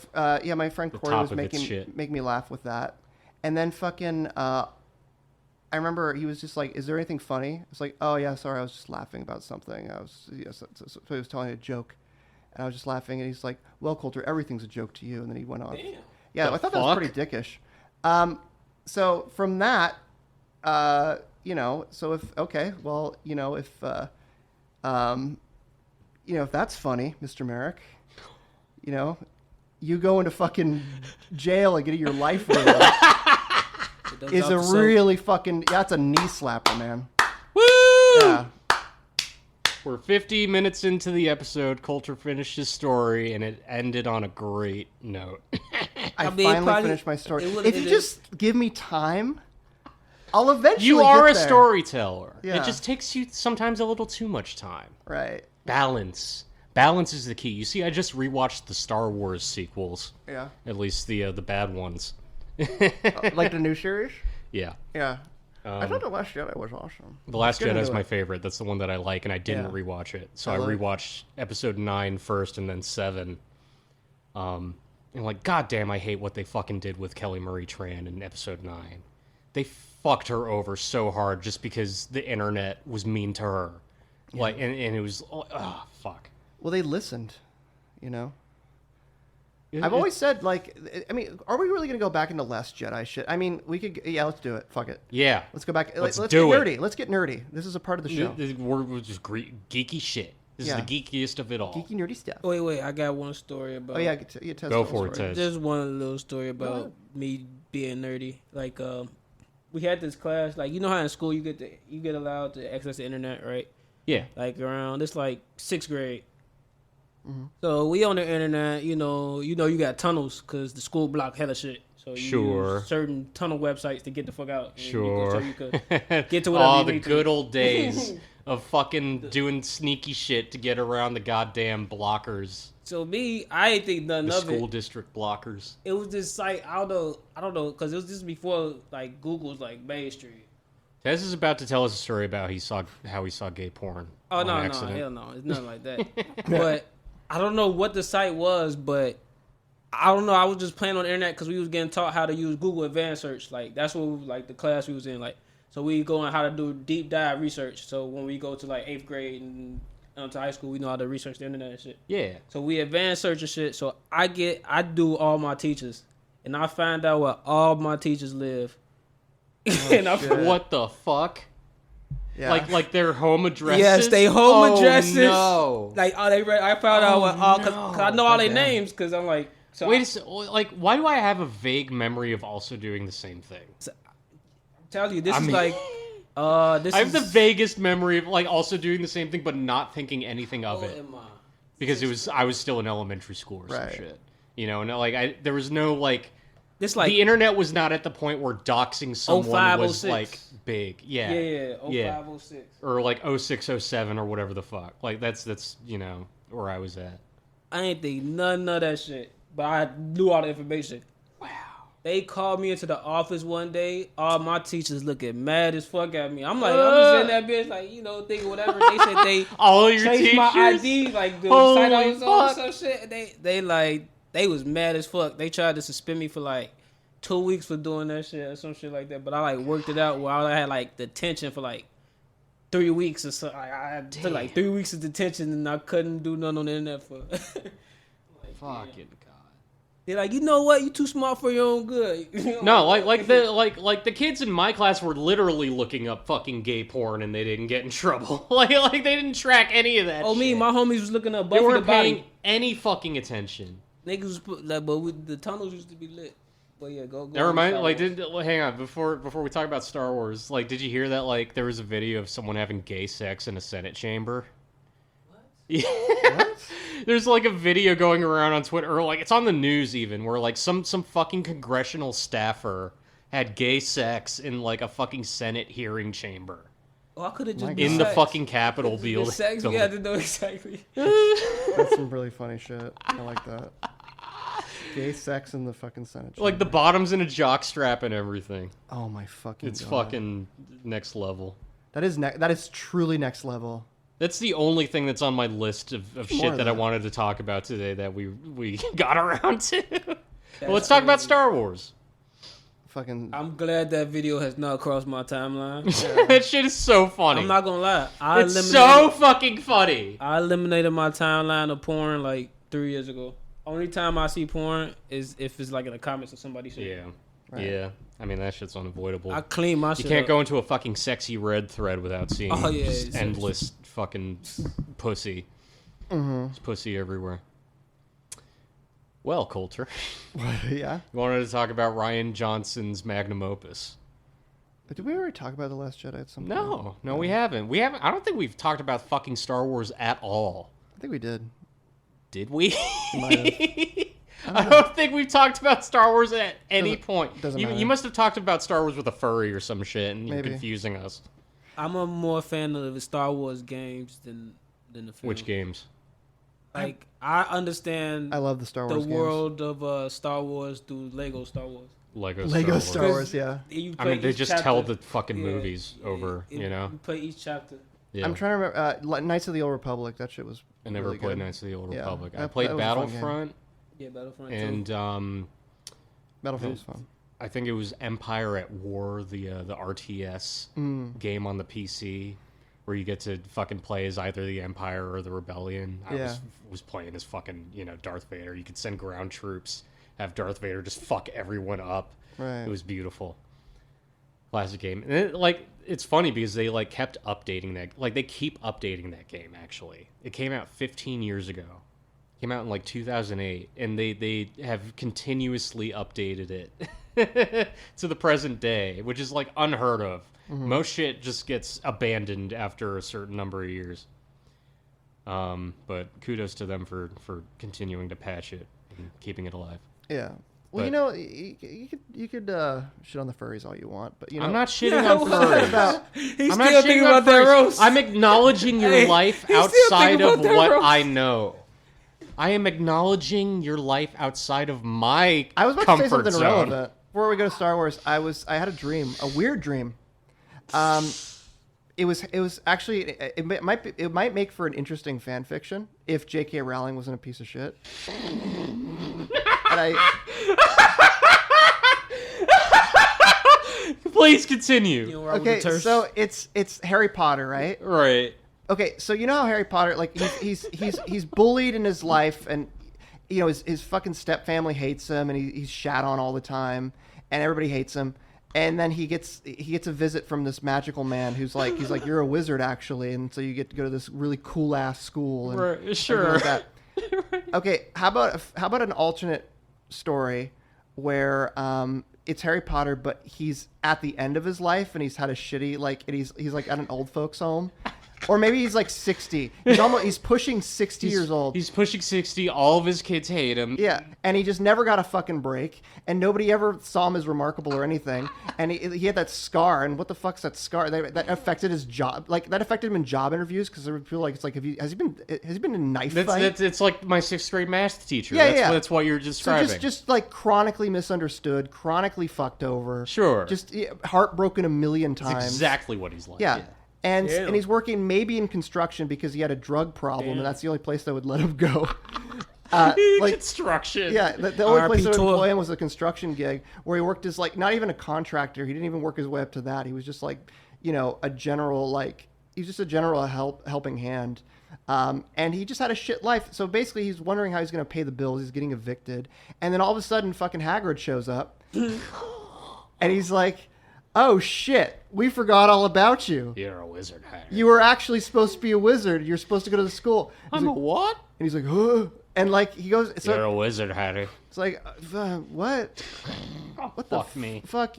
my friend Corey was making me laugh with that, and then fucking. I remember he was just like, "Is there anything funny?" It's like, "Oh yeah, sorry, I was just laughing about something." So he was telling a joke, and I was just laughing, and he's like, "Well, Colter, everything's a joke to you," and then he went on. Damn. Yeah, I thought that was pretty dickish. So from that, so if if that's funny, Mr. Merrick, you go into fucking jail and getting your life ruined. Is a really fucking that's a knee slapper, man. Woo! Yeah. We're 50 minutes into the episode. Colter finished his story, and it ended on a great note. I finally finished my story. If you just give me time, I'll eventually. You are get a there. Storyteller. Yeah. It just takes you sometimes a little too much time. Right. Balance is the key. You see, I just rewatched the Star Wars sequels. Yeah. At least the bad ones. Like the new series? Yeah. Yeah. I thought The Last Jedi was awesome. The Last Jedi is my favorite. That's the one that I like, and I didn't Yeah. rewatch it. So I rewatched episode 9 first and then 7. And like, goddamn, I hate what they fucking did with Kelly Marie Tran in episode 9. They fucked her over so hard just because the internet was mean to her. Yeah. Like, and it was, fuck. Well, they listened, I've always said, like, I mean, are we really going to go back into Last Jedi shit? I mean, we could, let's do it. Fuck it. Yeah. Let's go back. Let's get do nerdy. Let's get nerdy. This is a part of the show. We're just geeky shit. This is the geekiest of it all. Geeky, nerdy stuff. Wait, I got one story about... Oh, yeah. Go for it, Tez. Just one little story about me being nerdy. Like, we had this class, like, you know how in school you get allowed to access the internet, right? Yeah. Like, around, it's like 6th grade. Mm-hmm. So we on the internet, you got tunnels because the school blocked hella shit. So you use certain tunnel websites to get the fuck out. Sure. So you could get to whatever oh, you the need good to. old days of fucking doing sneaky shit to get around the goddamn blockers. So me, I ain't think nothing The of it. school district blockers. It was this site, I don't know, because it was just before like Google's like mainstream. Tez is about to tell us a story about how he saw gay porn. Oh no, accident. hell no, it's nothing like that. But I don't know what the site was, but I don't know. I was just playing on the internet because we was getting taught how to use Google Advanced Search. Like that's what like the class we was in. Like so we go on how to do deep dive research. So when we go to like 8th grade and to high school, we know how to research the internet and shit. Yeah. So we advanced search and shit. So I do all my teachers, and I find out where all my teachers live. Oh, what the fuck? Yeah. Like their home addresses? Yes, they home addresses. No. Like I found out what all cause I know all their names because I'm like. So wait a second. Like, why do I have a vague memory of also doing the same thing? I'm telling you, this is like. I have the vaguest memory of like also doing the same thing, but not thinking anything of it because I was still in elementary school or some shit, and like there was no like. This like the internet was not at the point where doxing someone was like big. Yeah. Yeah. 0506. Or like 0607 or whatever the fuck. Like that's where I was at. I ain't think none of that shit, but I knew all the information. Wow. They called me into the office one day. All my teachers looking mad as fuck at me. I'm like, I'm just in that bitch, like, thinking whatever. They said they all your changed teachers? my ID, like the site I was on or some shit. They was mad as fuck. They tried to suspend me for like 2 weeks for doing that shit or some shit like that. But I like worked it out where I had like detention for like 3 weeks or so. I took like 3 weeks of detention and I couldn't do nothing on the internet for. Fucking God. They're like, you know what? You too smart for your own good. No, like the kids in my class were literally looking up fucking gay porn and they didn't get in trouble. like they didn't track any of that. Oh, shit. me, my homies was looking up They Buffy weren't the Body. paying any fucking attention. Niggas was but the tunnels used to be lit. But yeah, go. Never mind. Hang on. Before we talk about Star Wars, like, did you hear that? Like, there was a video of someone having gay sex in a Senate chamber. What? Yeah. What? There's like a video going around on Twitter, or like it's on the news even, where like some fucking congressional staffer had gay sex in like a fucking Senate hearing chamber. Oh, I could have just in the fucking Capitol building. Sex, we had to know exactly. That's some really funny shit. I like that. Gay sex in the fucking Senate chamber. Like the bottom's in a jock strap and everything. Oh my fucking It's God. fucking next level. That is truly next level. That's the only thing that's on my list of More shit of that I that. wanted to talk about today that we got around to. Well, let's talk about Star Wars. Fucking. I'm glad that video has not crossed my timeline. That shit is so funny. I'm not gonna lie. It's so fucking funny. I eliminated my timeline of porn like 3 years ago. Only time I see porn is if it's like in the comments of somebody's shit. Yeah. Right. Yeah. I mean, that shit's unavoidable. I clean my You shit can't up. go into a fucking sexy red thread without seeing just it's- endless fucking pussy. Mm-hmm. There's pussy everywhere. Well, Colter, Yeah. you wanted to talk about Ryan Johnson's magnum opus. Did we already talk about The Last Jedi at some point? No, we haven't. We haven't. I don't think we've talked about fucking Star Wars at all. I think we did. Did we? Might I don't think we've talked about Star Wars at any point. doesn't You matter. must have talked about Star Wars with a furry or some shit, and you're Maybe. confusing us. I'm a more fan of the Star Wars games than the film. Which games? Like I understand I love the Star the Wars games. world of Star Wars through Lego Star Wars. Lego Star Wars, yeah. You I play mean, they each just chapter. tell the fucking Yeah, movies over, you you know? You play each chapter. Yeah. I'm trying to remember. Knights of the Old Republic, that shit was I never really played good. Knights of the Old Yeah, Republic. I that played was a fun game. Battlefront, Yeah, Battlefront 2. and Battlefield was fun. I think it was Empire at War, the RTS game on the PC, where you get to fucking play as either the Empire or the Rebellion. I Yeah. was playing as fucking, Darth Vader. You could send ground troops, have Darth Vader just fuck everyone up. Right. It was beautiful. Classic game. And it's funny because they kept updating that. They keep updating that game, actually. It came out 15 years ago. Came out in 2008, and they have continuously updated it to the present day, which is unheard of. Most shit just gets abandoned after a certain number of years. But kudos to them for continuing to patch it and keeping it alive. Yeah. Well, But- you could shit on the furries all you want, but I'm not shitting Yeah, on what furries. about- He's I'm still not thinking shitting on about that furries. roast. I'm acknowledging your Hey, life he's still outside thinking of about that what roast. I know. I am acknowledging your life outside of my I was about to comfort say something zone. relevant. Before we go to Star Wars, I had a dream, a weird dream. It was actually it might make for an interesting fan fiction if J.K. Rowling wasn't a piece of shit. And Please continue. You know, where I was okay, with terse. so it's Harry Potter, right? Right. Okay, so you know how Harry Potter, he's bullied in his life, and his fucking step family hates him, and he's shat on all the time, and everybody hates him. And then he gets a visit from this magical man who's he's like, you're a wizard actually, and so you get to go to this really cool ass school. And Right, everything sure. like that. Okay, how about an alternate story where it's Harry Potter, but he's at the end of his life and he's had a shitty and he's at an old folks home. Or maybe he's 60. He's pushing 60 years old. He's pushing 60. All of his kids hate him. Yeah, and he just never got a fucking break, and nobody ever saw him as remarkable or anything. And he had that scar, and what the fuck's that scar? That affected his job. That affected him in job interviews because there were people has he been in a knife fight? It's like my 6th grade math teacher. Yeah, that's, yeah. That's what you're So describing. just chronically misunderstood, chronically fucked over. Sure. Just heartbroken a million That's times. exactly what he's like. Yeah. And Damn. he's working maybe in construction because he had a drug problem, Damn. and that's the only place that would let him go. Construction. Yeah, the only place RP that would tour. employ him was a construction gig where he worked as not even a contractor. He didn't even work his way up to that. He was just a general he's just a general helping hand. And he just had a shit life. So basically he's wondering how he's going to pay the bills. He's getting evicted. And then all of a sudden fucking Hagrid shows up. And he's like, "Oh shit, we forgot all about you. You're a wizard, Harry. You were actually supposed to be a wizard. You're supposed to go to the school." He's I'm a like, what? and he's like, "Huh?" And he goes, so You're a wizard, Harry. it's like, what? What the Fuck me. fuck?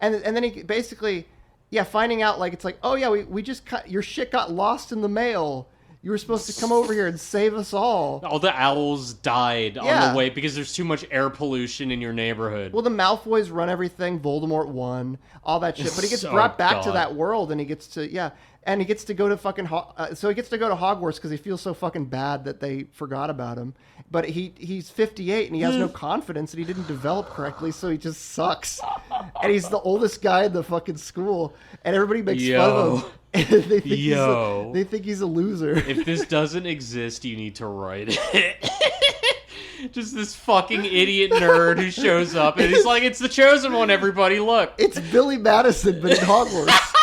And then he basically, finding out it's like, oh yeah, we just cut, your shit got lost in the mail. You were supposed to come over here and save us all. All the owls died on the way because there's too much air pollution in your neighborhood. Well, the Malfoys run everything. Voldemort won. All that shit. But he gets brought back to that world, and he gets to, and he gets to go to fucking, so he gets to go to Hogwarts because he feels so fucking bad that they forgot about him. But he's 58, and he has no confidence, and he didn't develop correctly, so he just sucks. And he's the oldest guy in the fucking school, and everybody makes fun of him. they think he's a loser. If this doesn't exist, you need to write it. Just this fucking idiot nerd who shows up and he's like, "It's the chosen one, everybody, look." It's Billy Madison, but in Hogwarts.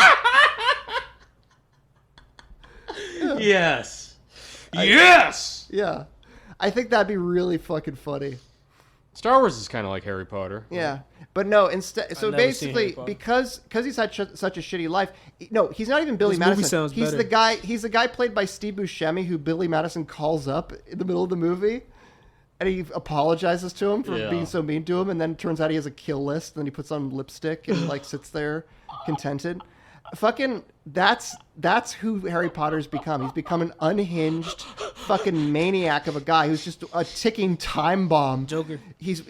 Yes. Yes! Yeah. I think that'd be really fucking funny. Star Wars is kind of like Harry Potter. Yeah. But no, instead, so basically, because he's had such a shitty life, no, he's not even Billy Madison. He's the guy played by Steve Buscemi who Billy Madison calls up in the middle of the movie, and he apologizes to him for being so mean to him, and then it turns out he has a kill list, and then he puts on lipstick and like sits there contented. Fucking that's who Harry Potter's become. He's become an unhinged fucking maniac of a guy who's just a ticking time bomb. Joker. He's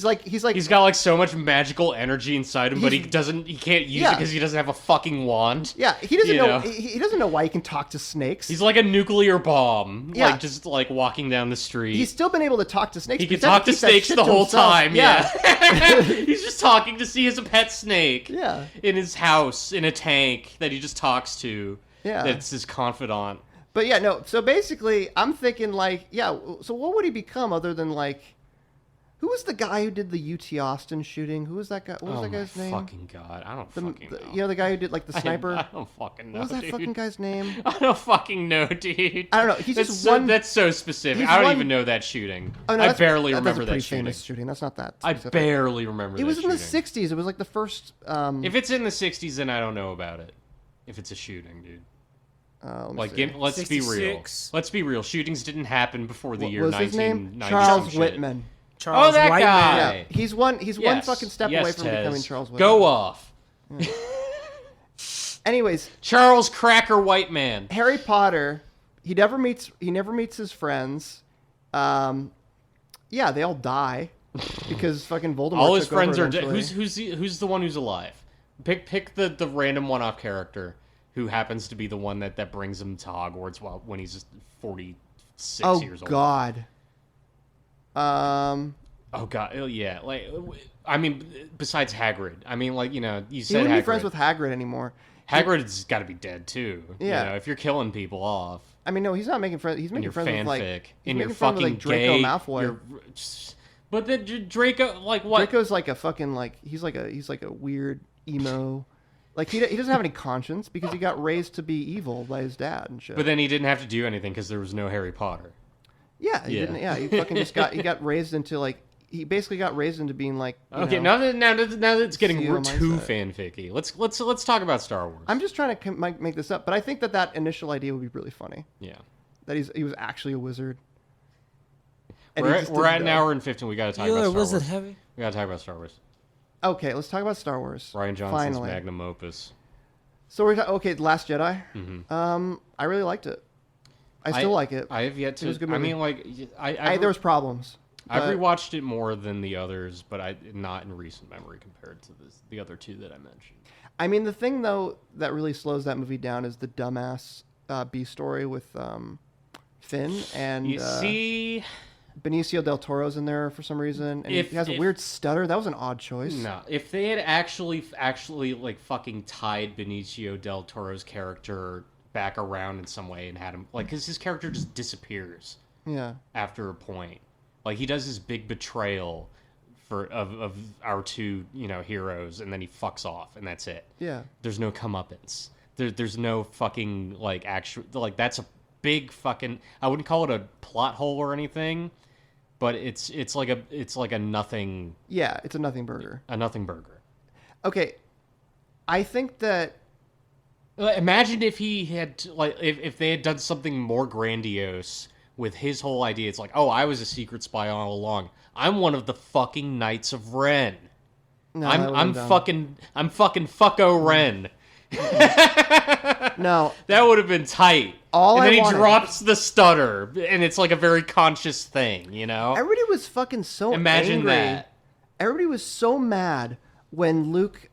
like He's got like so much magical energy inside him, but he can't use it because he doesn't have a fucking wand. Yeah, he doesn't know. He doesn't know why he can talk to snakes. He's like a nuclear bomb. Yeah. Like just like walking down the street. He's still been able to talk to snakes. He can talk to snakes the whole time. Yeah. He's just talking to see his pet snake. Yeah. In his house in a tank that he just talks to. Yeah. That's his confidant. But yeah, no. So basically, I'm thinking like, so what would he become other than like, who was the guy who did the UT Austin shooting? Who was that guy? What was that guy's name? Fucking God, I don't fucking know. You know the guy who did like the sniper? I don't fucking know. What was that fucking guy's name? I don't fucking know, dude. I don't know. He's just one. That's so specific. I don't even know that shooting. Oh, no, I barely remember that shooting. Famous shooting. That's not that specific. I barely remember. It was in the '60s. It was like the first. If it's in the '60s, then I don't know about it. If it's a shooting, dude. Let's 66. be real. Let's be real. Shootings didn't happen before the year 1990. Charles Whitman. That guy. Yeah, he's one fucking step away from becoming Charles Whitman. Go off. Yeah. Anyways, Charles Cracker Whiteman. Harry Potter. He never meets his friends. Yeah, they all die because fucking Voldemort. All his friends are dead. Who's the one who's alive? Pick the random one-off character who happens to be the one that brings him to Hogwarts when he's just 46 years old. Oh god, yeah. Like, I mean, besides Hagrid. I mean, like, you know, you said Hagrid. He wouldn't be friends with Hagrid anymore. Hagrid's got to be dead too. Yeah. You know, if you're killing people off. I mean, no, he's not making friends. He's making friends with like your fucking with, like, Draco gay, Malfoy. But then Draco, like what? Draco's like a fucking like he's like a weird emo. Like, he doesn't have any conscience because he got raised to be evil by his dad and shit. But then he didn't have to do anything because there was no Harry Potter. Yeah, he didn't. Yeah, he fucking just got raised into like he basically got raised into being like. Okay, now that it's getting too fanficky. Let's talk about Star Wars. I'm just trying to make this up, but I think that initial idea would be really funny. Yeah, that he was actually a wizard. We're at an hour and 15. We got to talk about Star Wars. Wizard heavy. We got to talk about Star Wars. Okay, let's talk about Star Wars. Rian Johnson's magnum opus. So we're Last Jedi. Mm-hmm. I really liked it. I still like it. I have yet to. It was a good movie. I mean, like, there was problems. I've rewatched it more than the others, but not in recent memory compared to the other two that I mentioned. I mean, the thing though that really slows that movie down is the dumbass B story with Finn and. You see. Benicio del Toro's in there for some reason, and he has a weird stutter. That was an odd choice. No, if they had actually like fucking tied Benicio del Toro's character back around in some way and had him like, because his character just disappears. Yeah. After a point, like he does his big betrayal of our two heroes, and then he fucks off, and that's it. Yeah. There's no comeuppance. There's no fucking like actual like that's a big fucking. I wouldn't call it a plot hole or anything. But it's like a nothing. Yeah, it's a nothing burger. A nothing burger. Okay, I think that. Imagine if he had if they had done something more grandiose with his whole idea. It's like, oh, I was a secret spy all along. I'm one of the fucking Knights of Ren. No, I'm fucking fucko Ren. No. That would have been tight. All and I then he wanted- drops the stutter, and it's like a very conscious thing, you know? Everybody was fucking so Imagine angry. that. Everybody was so mad when Luke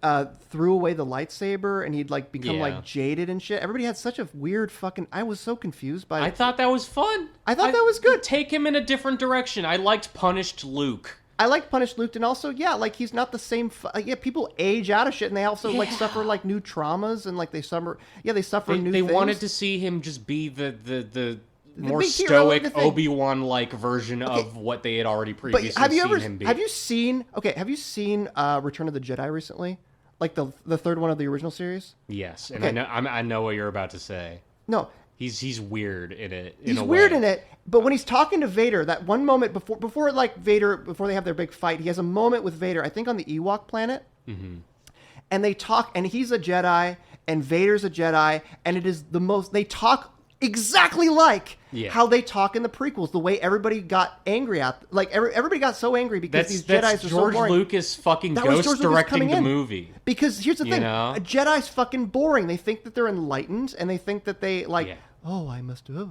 threw away the lightsaber and he'd like become Yeah. like jaded and shit. Everybody had such a weird fucking. I was so confused by. I thought that was fun. I thought that was good. Take him in a different direction. I liked punished Luke. I like punished Luke, and also like he's not the same. People age out of shit, and they also like suffer like new traumas, and like they suffer. Yeah, they suffer new. They things. wanted to see him just be the more big hero of the stoic thing. Obi-Wan like version of what they had already previously But have you seen ever him be. have you seen Return of the Jedi recently? Like the third one of the original series? Yes, and Okay. I know what you're about to say. No, He's weird in it. he's weird in it. But when he's talking to Vader, that one moment before they have their big fight, he has a moment with Vader. I think on the Ewok planet, and they talk, and he's a Jedi, and Vader's a Jedi, and it is the most. They talk exactly like how they talk in the prequels. The way everybody got angry at, everybody got so angry because these Jedis that's are George so boring. Lucas fucking That was ghost George Lucas directing coming the in. movie. Because here's the You thing: know? a Jedi's fucking boring. They think that they're enlightened, and they think that they like. Yeah. Oh, I must have.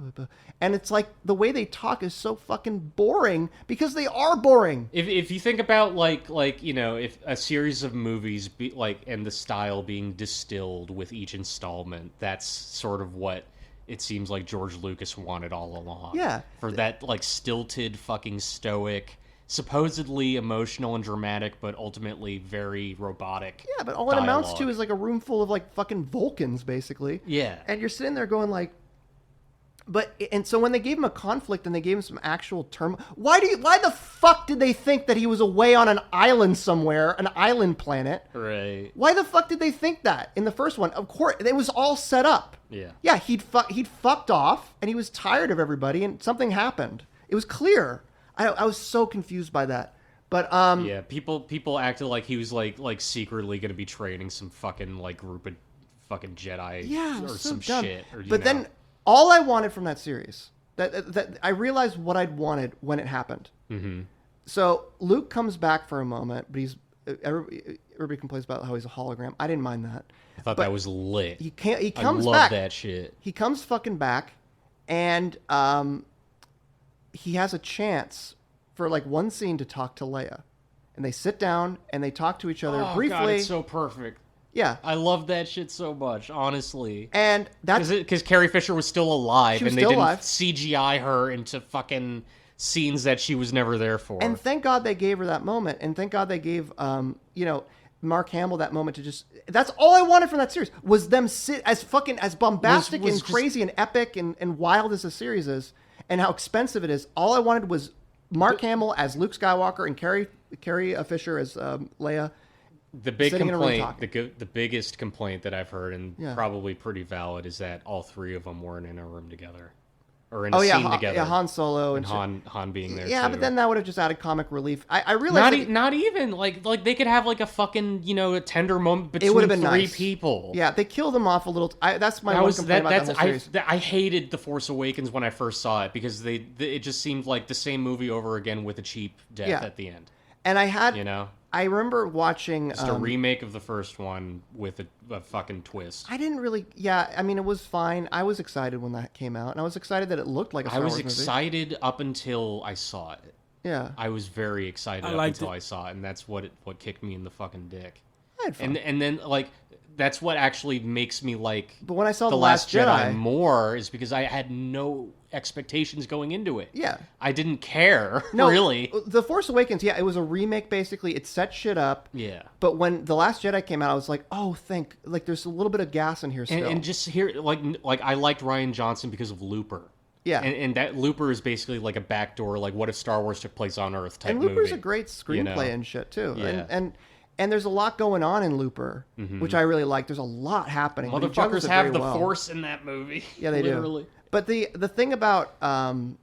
And it's like the way they talk is so fucking boring because they are boring. If you think about like you know, if a series of movies be like, and the style being distilled with each installment, that's sort of what it seems like George Lucas wanted all along. Yeah. For that like stilted fucking stoic, supposedly emotional and dramatic, but ultimately very robotic. Yeah, but all it amounts to dialogue. is like a room full of like fucking Vulcans, basically. Yeah. And you're sitting there going like, and so when they gave him a conflict and they gave him some actual term, why the fuck did they think that he was away on an island somewhere, an island planet? Right. Why the fuck did they think that in the first one? Of course, it was all set up. Yeah. Yeah, he'd fucked off and he was tired of everybody and something happened. It was clear. I was so confused by that. But Yeah, people acted like he was like secretly gonna be training some fucking like group of fucking Jedi yeah, it or was so some dumb. shit. Or, But then all I wanted from that series, that I realized what I'd wanted when it happened. Mm-hmm. So Luke comes back for a moment, but everybody complains about how he's a hologram. I didn't mind that. I thought that was lit. He comes I love back. that shit. He comes fucking back, and he has a chance for like one scene to talk to Leia, and they sit down and they talk to each other Oh briefly. God, it's so perfect. Yeah, I love that shit so much, honestly. and that's Because Carrie Fisher was still alive, She was and they still didn't alive. CGI her into fucking scenes that she was never there for. and thank God they gave her that moment, and thank God they gave Mark Hamill that moment to just. That's all I wanted from that series was them sit as bombastic Was and just- crazy and epic and wild as the series is, and how expensive it is. All I wanted was Mark Hamill as Luke Skywalker and Carrie Fisher as Leia. the big sitting in a room complaint, talking. the biggest complaint that I've heard, and Yeah. probably pretty valid, is that all three of them weren't in a room together. Or in a scene together. Yeah, Han Solo and shit. Han being there Yeah, too. but then that would have just added comic relief. I realized Not even like they could have like a fucking a tender moment between would've been three nice. people. yeah, they killed them off a little. That's my That one was complaint about the whole series. I hated The Force Awakens when I first saw it because it just seemed like the same movie over again with a cheap death Yeah. at the end. And I had, You know, I remember watching. just a remake of the first one with a fucking twist. I didn't really. Yeah, I mean, it was fine. I was excited when that came out, and I was excited that it looked like a Star I was Wars movie. excited up until I saw it. Yeah, I was very excited I up liked until it. I saw it, and that's what kicked me in the fucking dick. I had fun. And then like that's what actually makes me like But when I saw The The Last Jedi, more is because I had no expectations going into it. yeah, I didn't care, no, really. The Force Awakens, yeah, it was a remake basically. It set shit up. Yeah. But when The Last Jedi came out, I was like, oh, there's a little bit of gas in here still. And just here, like I liked Ryan Johnson because of Looper. Yeah. And that Looper is basically like a backdoor, like what if Star Wars took place on Earth type And Looper's movie. a great screenplay and shit too. Yeah. And there's a lot going on in Looper, which I really like. There's a lot happening. but he juggles Motherfuckers it have very the well. Force in that movie. Yeah, they Literally. do. But the thing about The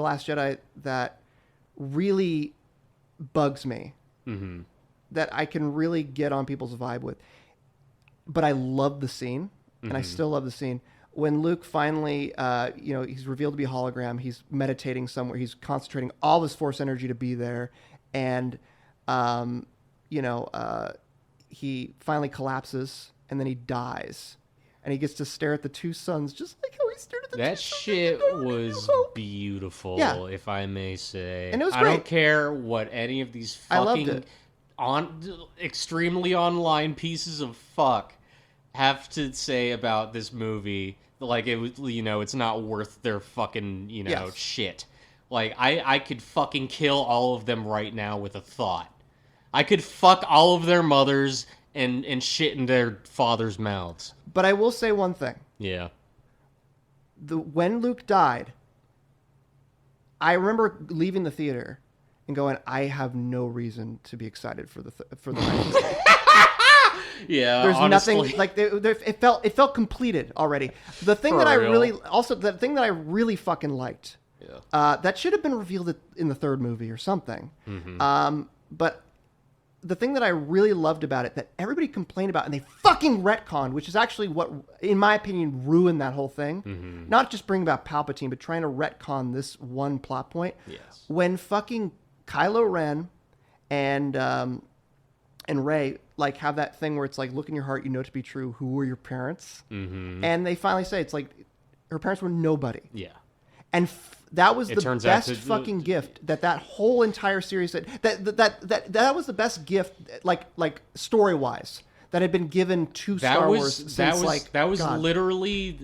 Last Jedi that really bugs me, that I can really get on people's vibe with, but I love the scene, and I still love the scene. When Luke finally, he's revealed to be a hologram, he's meditating somewhere, he's concentrating all of his Force energy to be there, and, he finally collapses, and then he dies. And he gets to stare at the two suns just like how he stared at the That two suns. shit was beautiful, Yeah. if I may say. And it was I don't great. care what any of these I loved fucking extremely online pieces of fuck have to say about this movie. Like, it was, it's not worth their fucking, Yes. shit. Like, I could fucking kill all of them right now with a thought. I could fuck all of their mothers and shit in their fathers' mouths. But I will say one thing. Yeah. When Luke died, I remember leaving the theater and going, I have no reason to be excited for the next. Yeah, There's honestly. nothing like it felt completed already. The thing For that I real. really fucking liked. Yeah. That should have been revealed in the third movie or something. Mm-hmm. But the thing that I really loved about it that everybody complained about and they fucking retconned, which is actually what, in my opinion, ruined that whole thing. Mm-hmm. Not just bringing about Palpatine, but trying to retcon this one plot point. Yes. When fucking Kylo Ren and Rey like have that thing where it's like, look in your heart, you know to be true, who were your parents? Mm-hmm. And they finally say it's like her parents were nobody. Yeah. And that was It the turns out best to- fucking gift that whole entire series that was the best gift like story wise that had been given to Star Wars since that was God. literally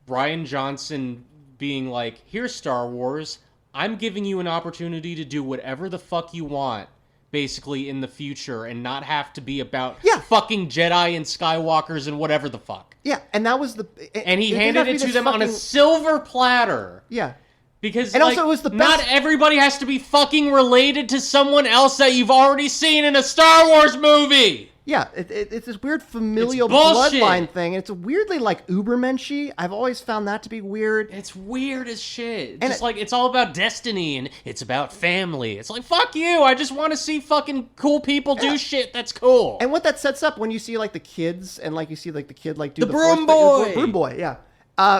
Ryan Johnson being like, here's Star Wars, I'm giving you an opportunity to do whatever the fuck you want basically in the future and not have to be about Yeah. fucking Jedi and Skywalkers and whatever the fuck. Yeah, and that was And he didn't handed have it be to this them on a fucking- silver platter. yeah. Because And like, also it was the not best- everybody has to be fucking related to someone else that you've already seen in a Star Wars movie. Yeah, it's this weird familial It's bullshit. bloodline thing, and it's weirdly like Ubermensch-y. I've always found that to be weird. It's weird as shit. And Just like, it's all about destiny and it's about family. It's like, fuck you. I just want to see fucking cool people do shit that's cool. And what that sets up when you see like the kids and like you see like the kid like do The the broom force- boy! broom boy, yeah.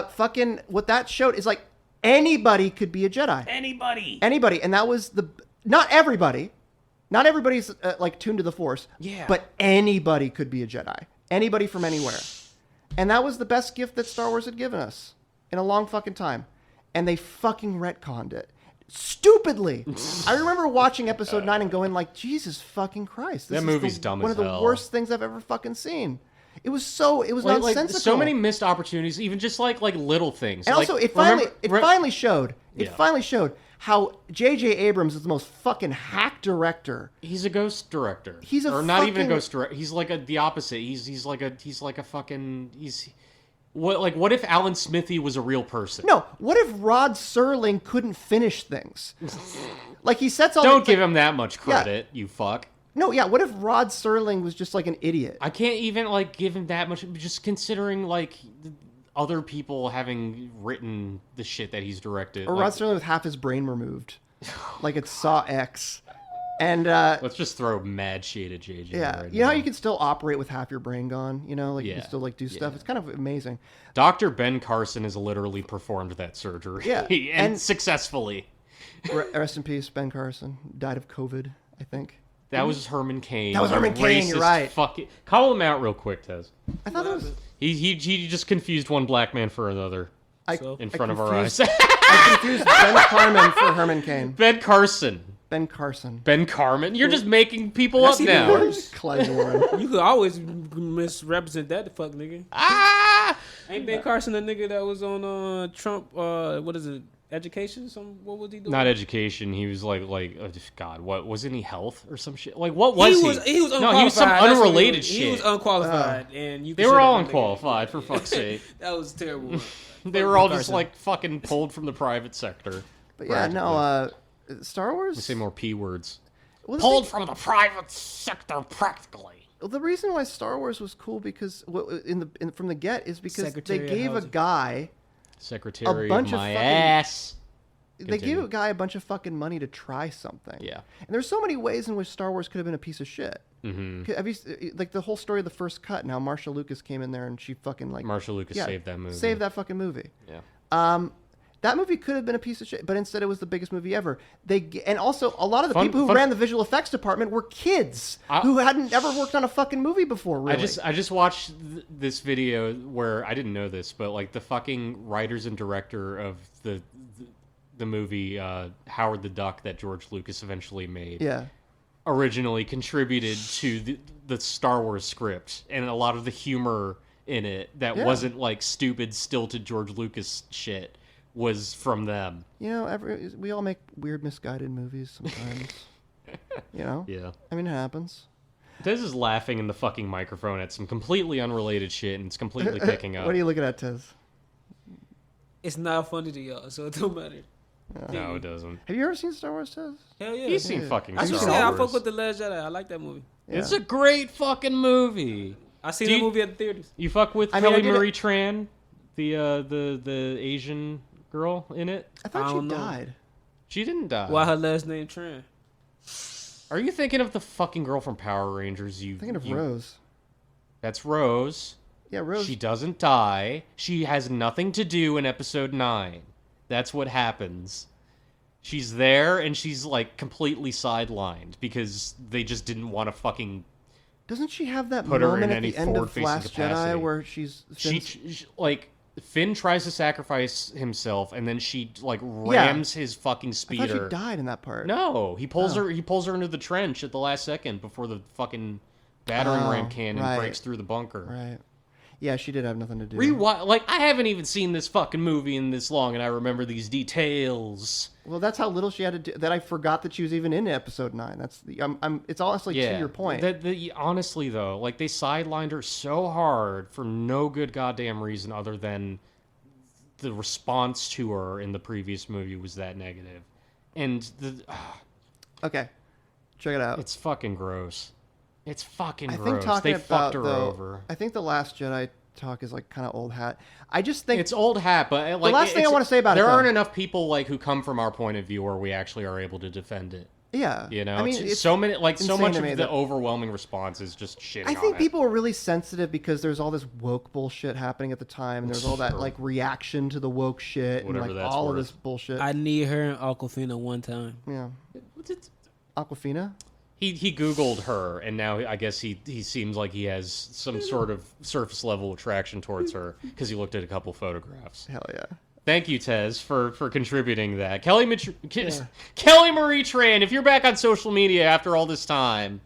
Fucking what that showed is like anybody could be a Jedi. Anybody. Anybody, and that was not everybody. Not everybody's like tuned to the Force. Yeah. But anybody could be a Jedi. Anybody from anywhere. And that was the best gift that Star Wars had given us in a long fucking time. And they fucking retconned it. Stupidly. I remember watching episode 9 and going like, Jesus fucking Christ. This That is movie's dumb one as of the hell. worst things I've ever fucking seen. It was Like nonsensical. so many missed opportunities, even just like little things. And Like, also, it remember- finally showed. It Yeah. finally showed how J.J. Abrams is the most fucking hack director. He's a ghost director. He's a or not even a fucking- ghost director. He's like the opposite. He's like a fucking what if Alan Smithy was a real person? No, what if Rod Serling couldn't finish things? Like he sets all. Don't the, give him that much credit, you fuck. No, yeah. What if Rod Serling was just like an idiot? I can't even like give him that much. Just considering like other people having written the shit that he's directed. Or like, Rod Serling with half his brain removed, like it's Saw X. And let's just throw mad shade at JJ. yeah, right you know how now. you can still operate with half your brain gone. You know, like you Yeah, can still like do stuff. yeah. It's kind of amazing. Dr. Ben Carson has literally performed that surgery. Yeah, and and- successfully. Rest in peace, Ben Carson died of COVID, I think. That was Herman Cain. That was Herman Cain, you're Racist right. Fucking call him out real quick, Tez. I thought that was. He just confused one black man for another So- in I front of our eyes. confused- I confused Ben Carmen for Herman Cain. Ben Carson. Ben Carson. Ben Carmen. You're just making people That's up even now. worse. Clyde Warren. You could always misrepresent that fuck nigga. Ah! Ain't Ben Carson the nigga that was on Trump? What is it? Education? What was he doing? Not education. He was like God. What wasn't he? Health or some shit? Like what was he? He was unqualified. No, he was some That's what unrelated he shit. He was unqualified, and you. They could were shit all on that nigga. unqualified, for fuck's sake. That was terrible. They were all just like fucking pulled from the private sector. But yeah, no, Star Wars. Say more p words. Well, the Pulled thing- from the private sector, practically. Well, the reason why Star Wars was cool because from the get is because Secretary they of gave a Housing. guy Secretary bunch of of my fucking- ass. they gave Continue. a guy a bunch of fucking money to try something. Yeah. And there's so many ways in which Star Wars could have been a piece of shit. Mm-hmm. Have you like the whole story of the first cut? And how Marsha Lucas came in there and she fucking like Marshall Lucas saved that movie. Saved that fucking movie. Yeah. That movie could have been a piece of shit, but instead it was the biggest movie ever. And also a lot of the people who ran the visual effects department were kids who hadn't ever worked on a fucking movie before. Really, I just watched this video where I didn't know this, but like the fucking writers and director of the movie Howard the Duck that George Lucas eventually made, originally contributed to the Star Wars script, and a lot of the humor in it that wasn't like stupid stilted George Lucas shit was from them. You know, we all make weird misguided movies sometimes. You know? Yeah. I mean, it happens. Tez is laughing in the fucking microphone at some completely unrelated shit, and it's completely picking up. What are you looking at, Tez? It's not funny to y'all, so it don't matter. No, it doesn't. Have you ever seen Star Wars, Tez? Hell yeah. He's seen fucking Star Wars. I fuck with The Last Jedi. I like that movie. Yeah. It's a great fucking movie. I seen the movie at the theaters. You fuck with Kelly Marie Tran, the Asian girl in it? I thought she died. She didn't die. Why her last name Tran? Are you thinking of the fucking girl from Power Rangers? Thinking of Rose. That's Rose. Yeah, Rose. She doesn't die. She has nothing to do in episode 9. That's what happens. She's there, and she's, like, completely sidelined because they just didn't want to fucking... Doesn't she have that put her moment in at any the end of forward-facing Last capacity. Jedi where she's... like, Finn tries to sacrifice himself, and then she, like, rams his fucking speeder. I thought she died in that part. No, he pulls her into the trench at the last second before the fucking battering ram cannon breaks through the bunker. Right. Yeah, she did have nothing to do. Like, I haven't even seen this fucking movie in this long, and I remember these details. Well, that's how little she had to do. That I forgot that she was even in episode 9. That's the. It's honestly to your point. Honestly, though, like they sidelined her so hard for no good goddamn reason other than the response to her in the previous movie was that negative, and okay, check it out. It's fucking gross. It's fucking gross. I think talking they about fucked her over. I think the Last Jedi talk is like kind of old hat. I just think it's old hat, but like the last thing I want to say about there it, aren't enough people like who come from our point of view where we actually are able to defend it. Yeah, you know, I mean, it's so many, like so much of the the overwhelming response is just shitting. I think people are really sensitive because there's all this woke bullshit happening at the time, and there's all that like reaction to the woke shit, Whatever and like all of this bullshit. I need her in Aquafina one time. Yeah, Aquafina. He Googled her, and now I guess he seems like he has some sort of surface level attraction towards her because he looked at a couple photographs. Hell yeah. Thank you, Tez, for contributing that. Kelly Marie Tran, if you're back on social media after all this time,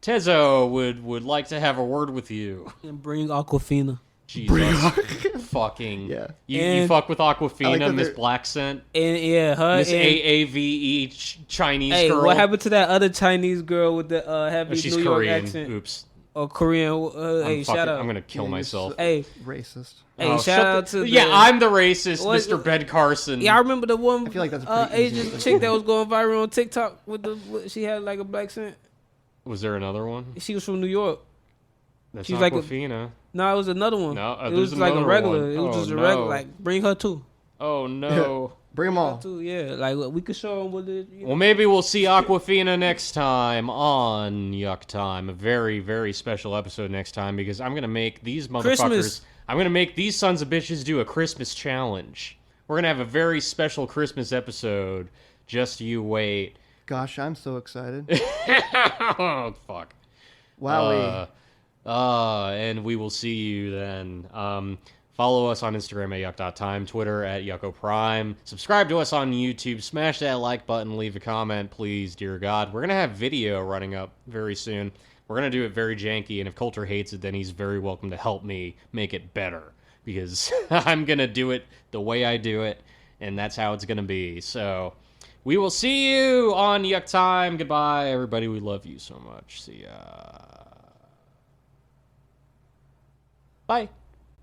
Tezo would like to have a word with you. And bring Aquafina. Jesus. Fucking. Yeah. You fuck with Aquafina, like Miss Black Scent. And yeah, her Miss and, AAVE Chinese hey, girl. what happened to that other Chinese girl with the heavy She's New York Korean. accent? Oops. Or Korean. Hey, shout out. I'm gonna kill myself. Hey, Racist. hey, shout out to the, yeah, I'm the racist, Mr. Ben Carson. Yeah, I remember the one. I feel like that's a pretty easy Asian chick that was going viral on TikTok she had like a black accent. Was there another one? She was from New York. That's She's Aquafina. No, it was another one. No, it was like a regular. one. It was just a regular. Like, bring her too. Oh no. Bring them all. Too, yeah, like we could show them what it. Well, maybe we'll see Aquafina next time on Yuk Time. A very, very special episode next time because I'm gonna make these motherfuckers. Christmas. I'm gonna make these sons of bitches do a Christmas challenge. We're gonna have a very special Christmas episode. Just you wait. Gosh, I'm so excited. Oh fuck. Wowie. And we will see you then. Follow us on Instagram at yuck.time, Twitter at yuckoprime. Subscribe to us on YouTube. Smash that like button. Leave a comment, please, dear God. We're going to have video running up very soon. We're going to do it very janky, and if Colter hates it, then he's very welcome to help me make it better. Because I'm going to do it the way I do it, and that's how it's going to be. So we will see you on Yuk Time. Goodbye, everybody. We love you so much. See ya. Bye.